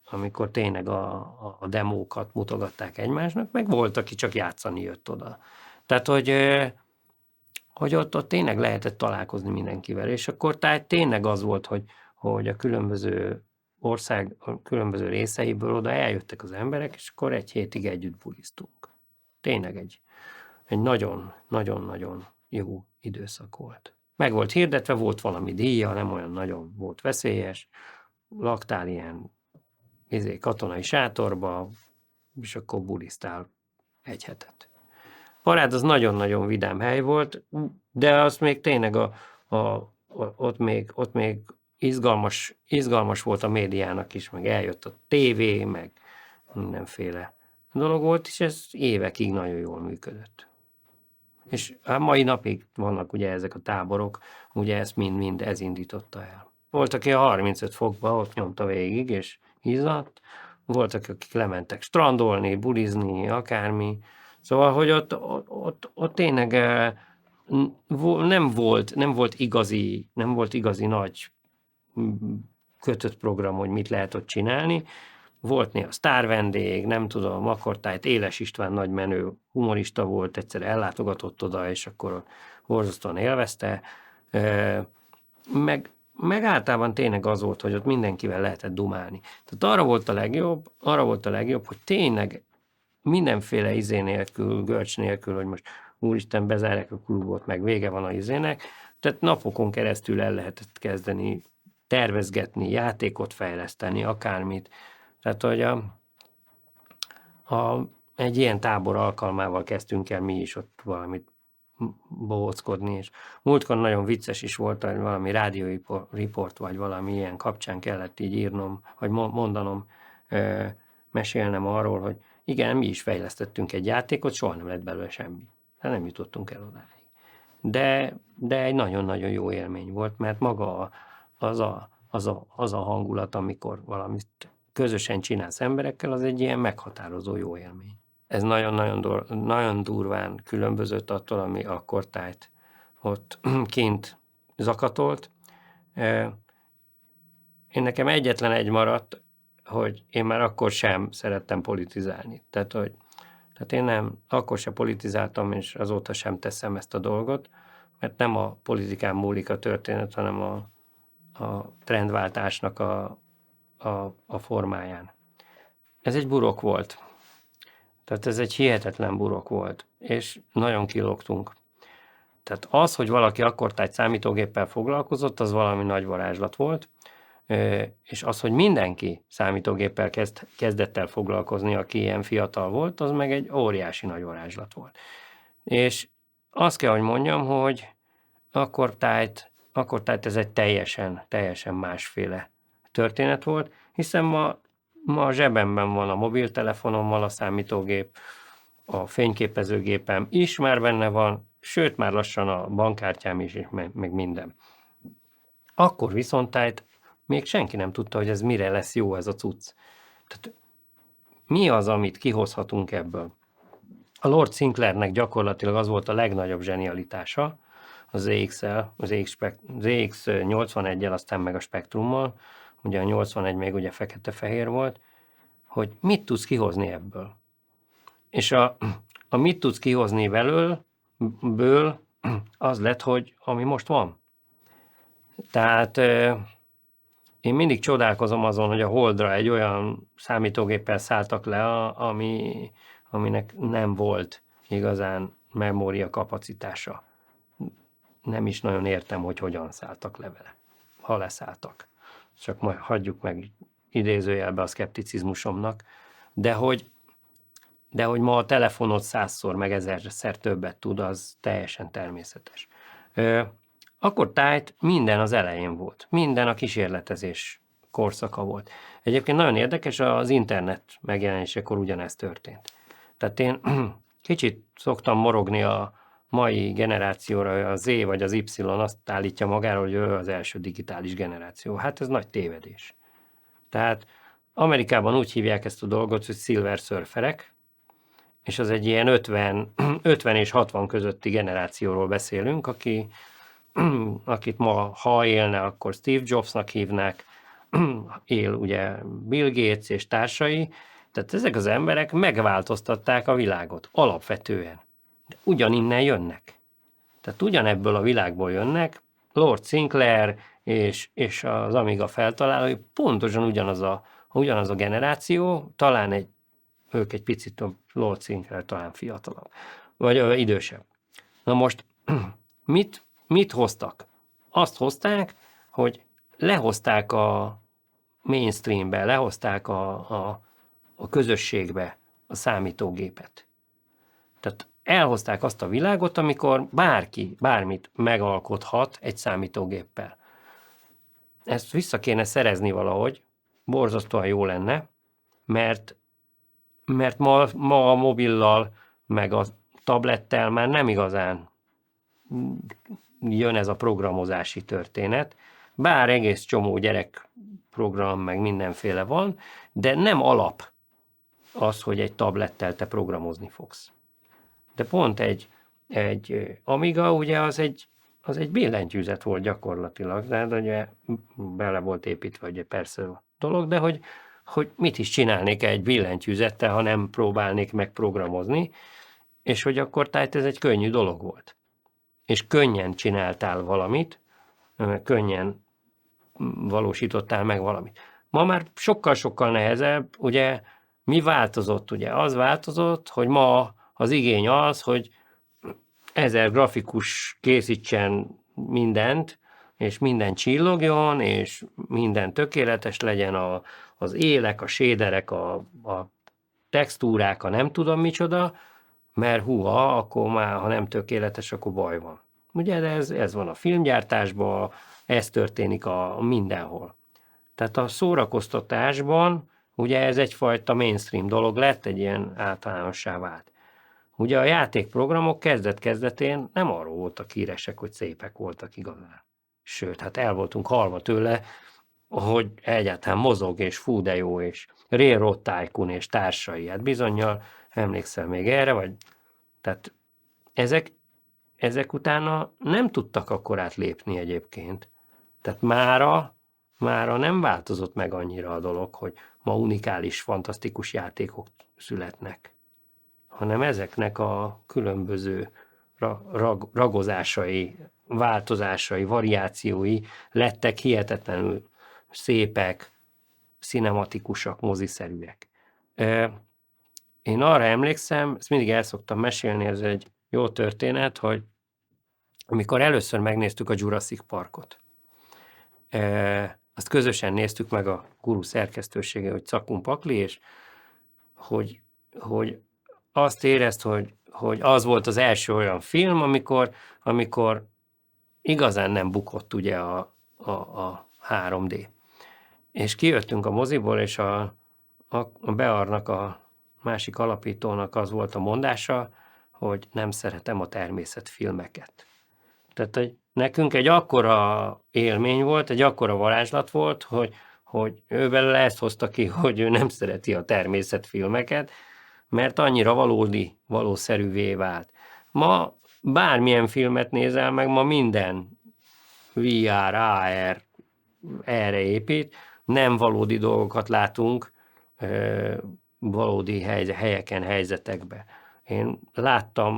amikor tényleg a demókat mutogatták egymásnak, meg volt, aki csak játszani jött oda. Tehát, hogy ott tényleg lehetett találkozni mindenkivel, és akkor tehát tényleg az volt, hogy a különböző ország a különböző részeiből oda eljöttek az emberek, és akkor egy hétig együtt bulisztunk. Tényleg egy nagyon-nagyon-nagyon jó időszak volt. Meg volt hirdetve, volt valami díja, nem olyan nagyon volt veszélyes, laktál ilyen katonai sátorba, és akkor bulisztál egy hetet. Parád az nagyon-nagyon vidám hely volt, de az még tényleg ott még izgalmas volt a médiának is, meg eljött a tévé, meg mindenféle dolog volt, és ez évekig nagyon jól működött. És a mai napig vannak ugye ezek a táborok, ugye ezt mind ez indította el. Volt, aki a 35 fokba ott nyomta végig, és izzadt, voltak, akik lementek strandolni, bulizni, akármi. Szóval, hogy ott tényleg nem volt igazi nagy kötött program, hogy mit lehet ott csinálni. Volt néha sztárvendég, nem tudom, akkor tájt Éles István nagy menő humorista volt, egyszer ellátogatott oda, és akkor borzasztóan élvezte. Meg általában tényleg az volt, hogy ott mindenkivel lehetett dumálni. Tehát arra volt a legjobb, hogy tényleg mindenféle nélkül, görcs nélkül, hogy most úristen bezárják a klubot, meg vége van a izének, tehát napokon keresztül el lehetett kezdeni tervezgetni, játékot fejleszteni, akármit. Tehát, hogy egy ilyen tábor alkalmával kezdtünk el mi is ott valamit bohóckodni, és múltkor nagyon vicces is volt, hogy valami rádióriport, vagy valami ilyen kapcsán kellett így írnom, vagy mondanom, mesélnem arról, hogy igen, mi is fejlesztettünk egy játékot, soha nem lett belőle semmi. Hát nem jutottunk el odáig. De egy nagyon-nagyon jó élmény volt, mert maga az a hangulat, amikor valamit közösen csinálsz emberekkel, az egy ilyen meghatározó jó élmény. Ez nagyon durván különbözött attól, ami akkortájt ott kint zakatolt. Én nekem egyetlen egy maradt, hogy én már akkor sem szerettem politizálni. Tehát én akkor sem politizáltam, és azóta sem teszem ezt a dolgot, mert nem a politikán múlik a történet, hanem a trendváltásnak a formáján. Ez egy burok volt. Tehát ez egy hihetetlen burok volt, és nagyon kilógtunk. Tehát az, hogy valaki akkortájt számítógéppel foglalkozott, az valami nagy varázslat volt, és az, hogy mindenki számítógéppel kezdett el foglalkozni, aki ilyen fiatal volt, az meg egy óriási nagy varázslat volt. És azt kell, hogy mondjam, hogy akkortájt ez egy teljesen másféle történet volt, hiszen ma a zsebemben van a mobiltelefonommal a számítógép, a fényképezőgépem is már benne van, sőt már lassan a bankkártyám is, meg minden. Akkor viszont még senki nem tudta, hogy ez mire lesz jó ez a cucc. Tehát mi az, amit kihozhatunk ebből? A Lord Sinclairnek gyakorlatilag az volt a legnagyobb zsenialitása, az ZX-el, az ZX81-el, aztán meg a Spectrummal, ugye a 81 még ugye fekete-fehér volt, hogy mit tudsz kihozni ebből. És a mit tudsz kihozni belőle, az lett, hogy ami most van. Tehát én mindig csodálkozom azon, hogy a Holdra egy olyan számítógéppel szálltak le, aminek nem volt igazán memória kapacitása. Nem is nagyon értem, hogy hogyan szálltak le vele. ha leszálltak. Csak majd hagyjuk meg idézőjelbe a szkepticizmusomnak, de hogy ma a telefonod 100-szor meg 1000-szer többet tud, az teljesen természetes. Akkor tájt minden az elején volt. Minden a kísérletezés korszaka volt. Egyébként nagyon érdekes, az internet megjelenésekor ugyanezt történt. Tehát én kicsit szoktam morogni a mai generációra, a Z vagy az Y azt állítja magáról, hogy ő az első digitális generáció. Hát ez nagy tévedés. Tehát Amerikában úgy hívják ezt a dolgot, hogy silver surferek, és az egy ilyen 50 és 60 közötti generációról beszélünk, akit ma, ha élne, akkor Steve Jobsnak hívnák, él ugye Bill Gates és társai, tehát ezek az emberek megváltoztatták a világot alapvetően. De ugyaninnen jönnek. Tehát ugyanebből a világból jönnek, Lord Sinclair és az Amiga feltalálói pontosan ugyanaz a generáció, talán ők egy picit, Lord Sinclair talán fiatalabb, vagy idősebb. Na most mit hoztak? Azt hozták, hogy lehozták a mainstreambe, lehozták a közösségbe a számítógépet. Tehát elhozták azt a világot, amikor bárki bármit megalkothat egy számítógéppel. Ezt vissza kéne szerezni valahogy, borzasztóan jó lenne, mert ma a mobillal, meg a tablettel már nem igazán jön ez a programozási történet, bár egész csomó gyerekprogram, meg mindenféle van, de nem alap az, hogy egy tablettel te programozni fogsz. De pont egy Amiga, ugye az egy billentyűzet volt gyakorlatilag, de ugye bele volt építve, ugye persze a dolog, de hogy mit is csinálnék egy billentyűzettel, ha nem próbálnék megprogramozni, és hogy akkor tehát ez egy könnyű dolog volt. És könnyen csináltál valamit, könnyen valósítottál meg valamit. Ma már sokkal-sokkal nehezebb, ugye mi változott? Ugye az változott, hogy ma az igény az, hogy 1000 grafikus készítsen mindent, és minden csillogjon, és minden tökéletes legyen, az élek, a shaderek, a textúrák, a nem tudom micsoda, mert akkor már, ha nem tökéletes, akkor baj van. Ugye, de ez van a filmgyártásban, ez történik mindenhol. Tehát a szórakoztatásban, ugye ez egyfajta mainstream dolog lett, egy ilyen általánossá vált. Ugye a játékprogramok kezdet-kezdetén nem arról voltak híresek, hogy szépek voltak igazán. Sőt, hát el voltunk halva tőle, hogy egyáltalán mozog, és fú, de jó, és Railroad Tycoon és társai. Hát bizonnyal emlékszel még erre, vagy... Tehát ezek utána nem tudtak akkorát lépni egyébként. Tehát mára nem változott meg annyira a dolog, hogy ma unikális, fantasztikus játékok születnek, hanem ezeknek a különböző ragozásai, változásai, variációi lettek hihetetlenül szépek, cinematikusak, moziszerűek. Én arra emlékszem, ezt mindig el szoktam mesélni, ez egy jó történet, hogy amikor először megnéztük a Jurassic Parkot, azt közösen néztük meg a Guru szerkesztősége, hogy Cakun Pakli, és hogy azt érezt, hogy az volt az első olyan film, amikor igazán nem bukott ugye a 3D. És kijöttünk a moziból, és a Bearnak, a másik alapítónak az volt a mondása, hogy nem szeretem a természetfilmeket. Tehát hogy nekünk egy akkora élmény volt, egy akkora varázslat volt, hogy ő belőle ezt hozta ki, hogy ő nem szereti a természetfilmeket, mert annyira valószerűvé vált. Ma bármilyen filmet nézel meg, ma minden VR, AR erre épít, nem valódi dolgokat látunk valódi helyeken, helyzetekben. Én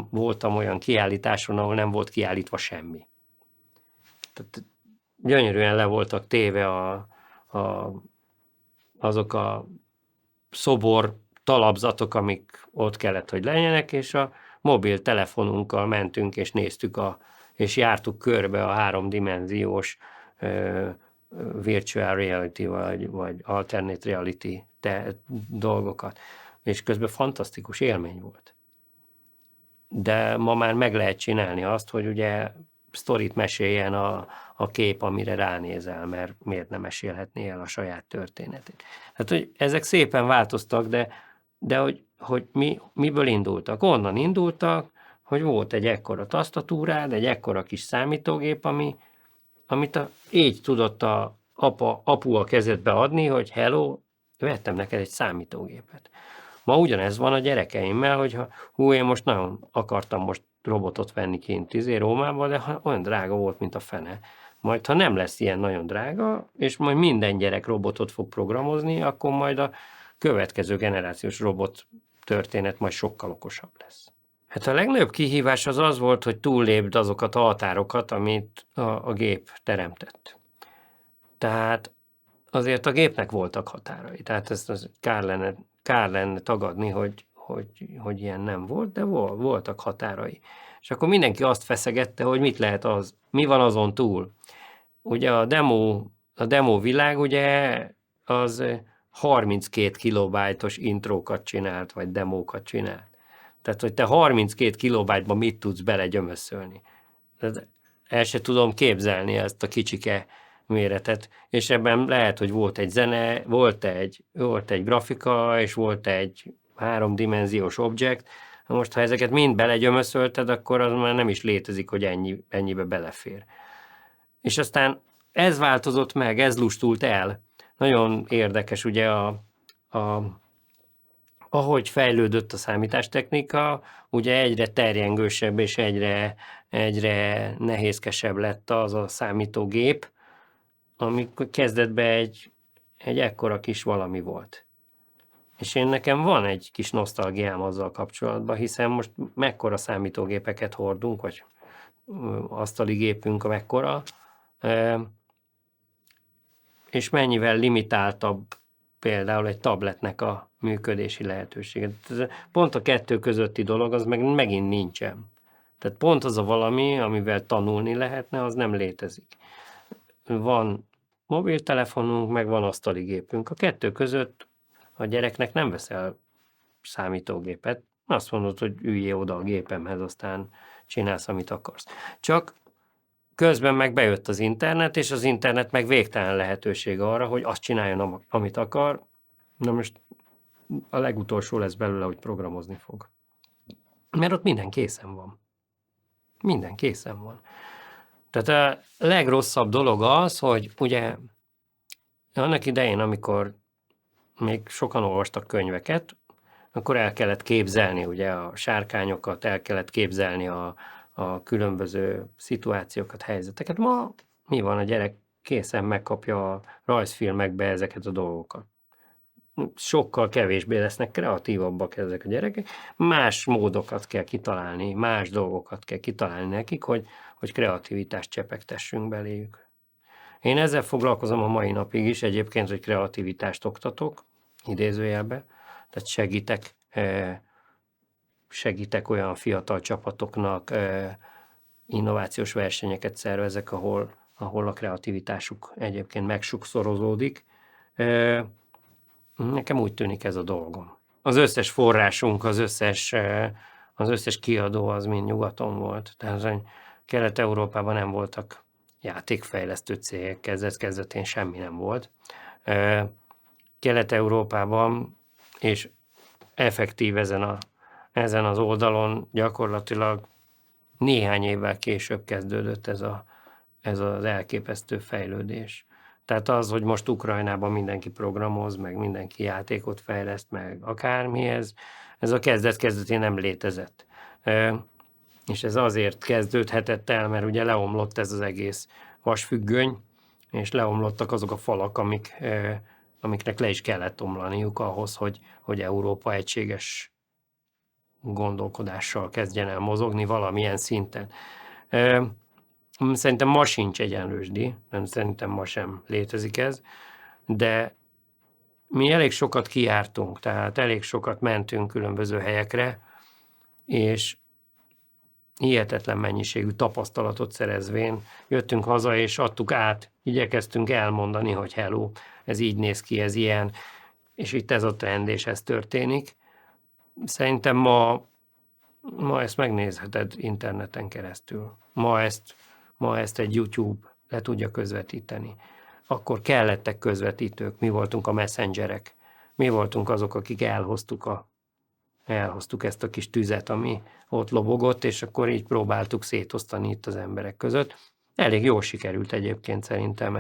voltam olyan kiállításon, ahol nem volt kiállítva semmi. Tehát gyönyörűen le voltak téve azok a szobor talapzatok, amik ott kellett, hogy legyenek, és a mobiltelefonunkkal mentünk, és néztük és jártuk körbe a 3D-s virtual reality, vagy alternate reality dolgokat, és közben fantasztikus élmény volt. De ma már meg lehet csinálni azt, hogy ugye sztorit meséljen a kép, amire ránézel, mert miért nem mesélhetné el a saját történetét. Hát, hogy ezek szépen változtak, de hogy miből indultak? Onnan indultak, hogy volt egy ekkora tasztatúrád, egy ekkora kis számítógép, amit így tudott apu a kezedbe adni, hogy hello, vettem neked egy számítógépet. Ma ugyanez van a gyerekeimmel, hogyha én most nagyon akartam most robotot venni kint Rómába, de olyan drága volt, mint a fene. Majd, ha nem lesz ilyen nagyon drága, és majd minden gyerek robotot fog programozni, akkor majd a következő generációs robot történet majd sokkal okosabb lesz. Hát a legnagyobb kihívás az volt, hogy túllépd azokat a határokat, amit a gép teremtett. Tehát azért a gépnek voltak határai. Tehát ezt kár lenne tagadni, hogy ilyen nem volt, de voltak határai. És akkor mindenki azt feszegette, hogy mit lehet mi van azon túl. Ugye a demo világ ugye az 32 kilobájtos intrókat csinált, vagy demókat csinált. Tehát, hogy te 32 kilobájtban mit tudsz belegyömöszölni. El se tudom képzelni ezt a kicsike méretet, és ebben lehet, hogy volt egy zene, volt egy grafika, és volt egy 3D object. Most, ha ezeket mind belegyömöszölted, akkor az már nem is létezik, hogy ennyibe belefér. És aztán ez változott meg, ez lustult el. Nagyon érdekes, ugye ahogy fejlődött a számítástechnika, ugye egyre terjengősebb és egyre nehézkesebb lett az a számítógép, amikor kezdetben egy ekkora kis valami volt. És nekem van egy kis nosztalgiám azzal kapcsolatban, hiszen most mekkora számítógépeket hordunk, vagy asztali gépünk mekkora, és mennyivel limitáltabb például egy tabletnek a működési lehetősége. Pont a kettő közötti dolog, az megint nincsen. Tehát pont az a valami, amivel tanulni lehetne, az nem létezik. Van mobiltelefonunk, meg van asztali gépünk. A kettő között a gyereknek nem veszel számítógépet. Azt mondod, hogy üljél oda a gépemhez, aztán csinálsz, amit akarsz. Csak közben meg bejött az internet, és az internet meg végtelen lehetőség arra, hogy azt csináljon, amit akar. Na most a legutolsó lesz belőle, hogy programozni fog. Mert ott minden készen van. Minden készen van. Tehát a legrosszabb dolog az, hogy ugye annak idején, amikor még sokan olvastak könyveket, akkor el kellett képzelni ugye a sárkányokat, el kellett képzelni a különböző szituációkat, helyzeteket. Ma mi van, a gyerek készen megkapja a rajzfilmekbe ezeket a dolgokat. Sokkal kevésbé lesznek kreatívabbak ezek a gyerekek, más módokat kell kitalálni, más dolgokat kell kitalálni nekik, hogy kreativitást csepegtessünk beléjük. Én ezzel foglalkozom a mai napig is egyébként, hogy kreativitást oktatok, idézőjelbe, tehát segítek olyan fiatal csapatoknak, innovációs versenyeket szervezek, ahol a kreativitásuk egyébként megsokszorozódik. Nekem úgy tűnik ez a dolgom. Az összes forrásunk, az összes kiadó az mind nyugaton volt. Tehát Kelet-Európában nem voltak játékfejlesztő cégek, kezdetén semmi nem volt. Kelet-Európában, és effektív ezen az oldalon gyakorlatilag néhány évvel később kezdődött ez az elképesztő fejlődés. Tehát az, hogy most Ukrajnában mindenki programoz, meg mindenki játékot fejleszt, meg akármi, ez a kezdetén nem létezett. És ez azért kezdődhetett el, mert ugye leomlott ez az egész vasfüggöny, és leomlottak azok a falak, amiknek le is kellett omlaniuk ahhoz, hogy Európa egységes gondolkodással kezdjen el mozogni valamilyen szinten. Szerintem ma sincs egyenlősdi, nem szerintem ma sem létezik ez, de mi elég sokat kijártunk, tehát elég sokat mentünk különböző helyekre, és hihetetlen mennyiségű tapasztalatot szerezvén jöttünk haza, és adtuk át, igyekeztünk elmondani, hogy hello, ez így néz ki, ez ilyen, és itt ez a trend, és ez történik. Szerintem ma ezt megnézheted interneten keresztül. Ma ezt egy YouTube le tudja közvetíteni. Akkor kellettek közvetítők, mi voltunk a messengerek, mi voltunk azok, akik elhoztuk ezt a kis tüzet, ami ott lobogott, és akkor így próbáltuk szétosztani itt az emberek között. Elég jól sikerült egyébként, szerintem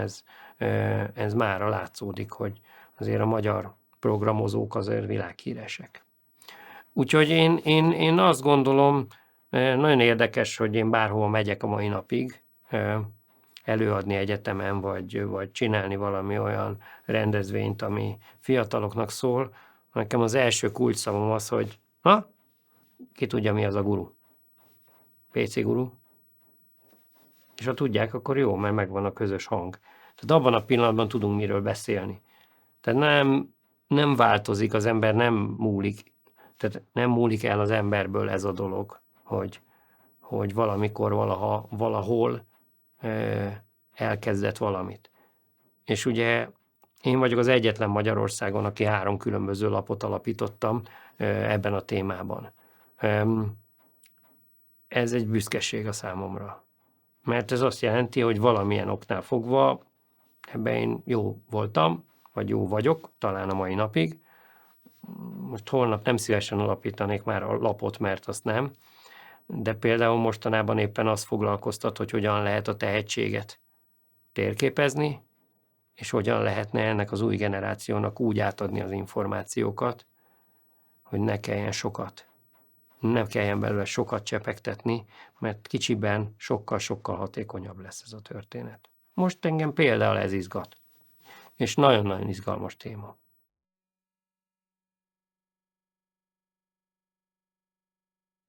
ez mára látszódik, hogy azért a magyar programozók azért világhíresek. Úgyhogy én azt gondolom, nagyon érdekes, hogy én bárhova megyek a mai napig, előadni egyetemen, vagy csinálni valami olyan rendezvényt, ami fiataloknak szól. Nekem az első kulcsszavam az, hogy ki tudja, mi az a guru? PC guru? És ha tudják, akkor jó, mert megvan a közös hang. Tehát abban a pillanatban tudunk miről beszélni. Tehát nem változik, az ember nem múlik. Tehát nem múlik el az emberből ez a dolog, hogy valamikor, valahol elkezdett valamit. És ugye én vagyok az egyetlen Magyarországon, aki 3 különböző lapot alapítottam ebben a témában. Ez egy büszkeség a számomra. Mert ez azt jelenti, hogy valamilyen oknál fogva ebben én jó voltam, vagy jó vagyok, talán a mai napig. Most holnap nem szívesen alapítanék már a lapot, mert azt nem. De például mostanában éppen azt foglalkoztat, hogy hogyan lehet a tehetséget térképezni, és hogyan lehetne ennek az új generációnak úgy átadni az információkat, hogy ne kelljen belőle sokat csepegtetni, mert kicsiben sokkal-sokkal hatékonyabb lesz ez a történet. Most engem például ez izgat, és nagyon-nagyon izgalmas téma.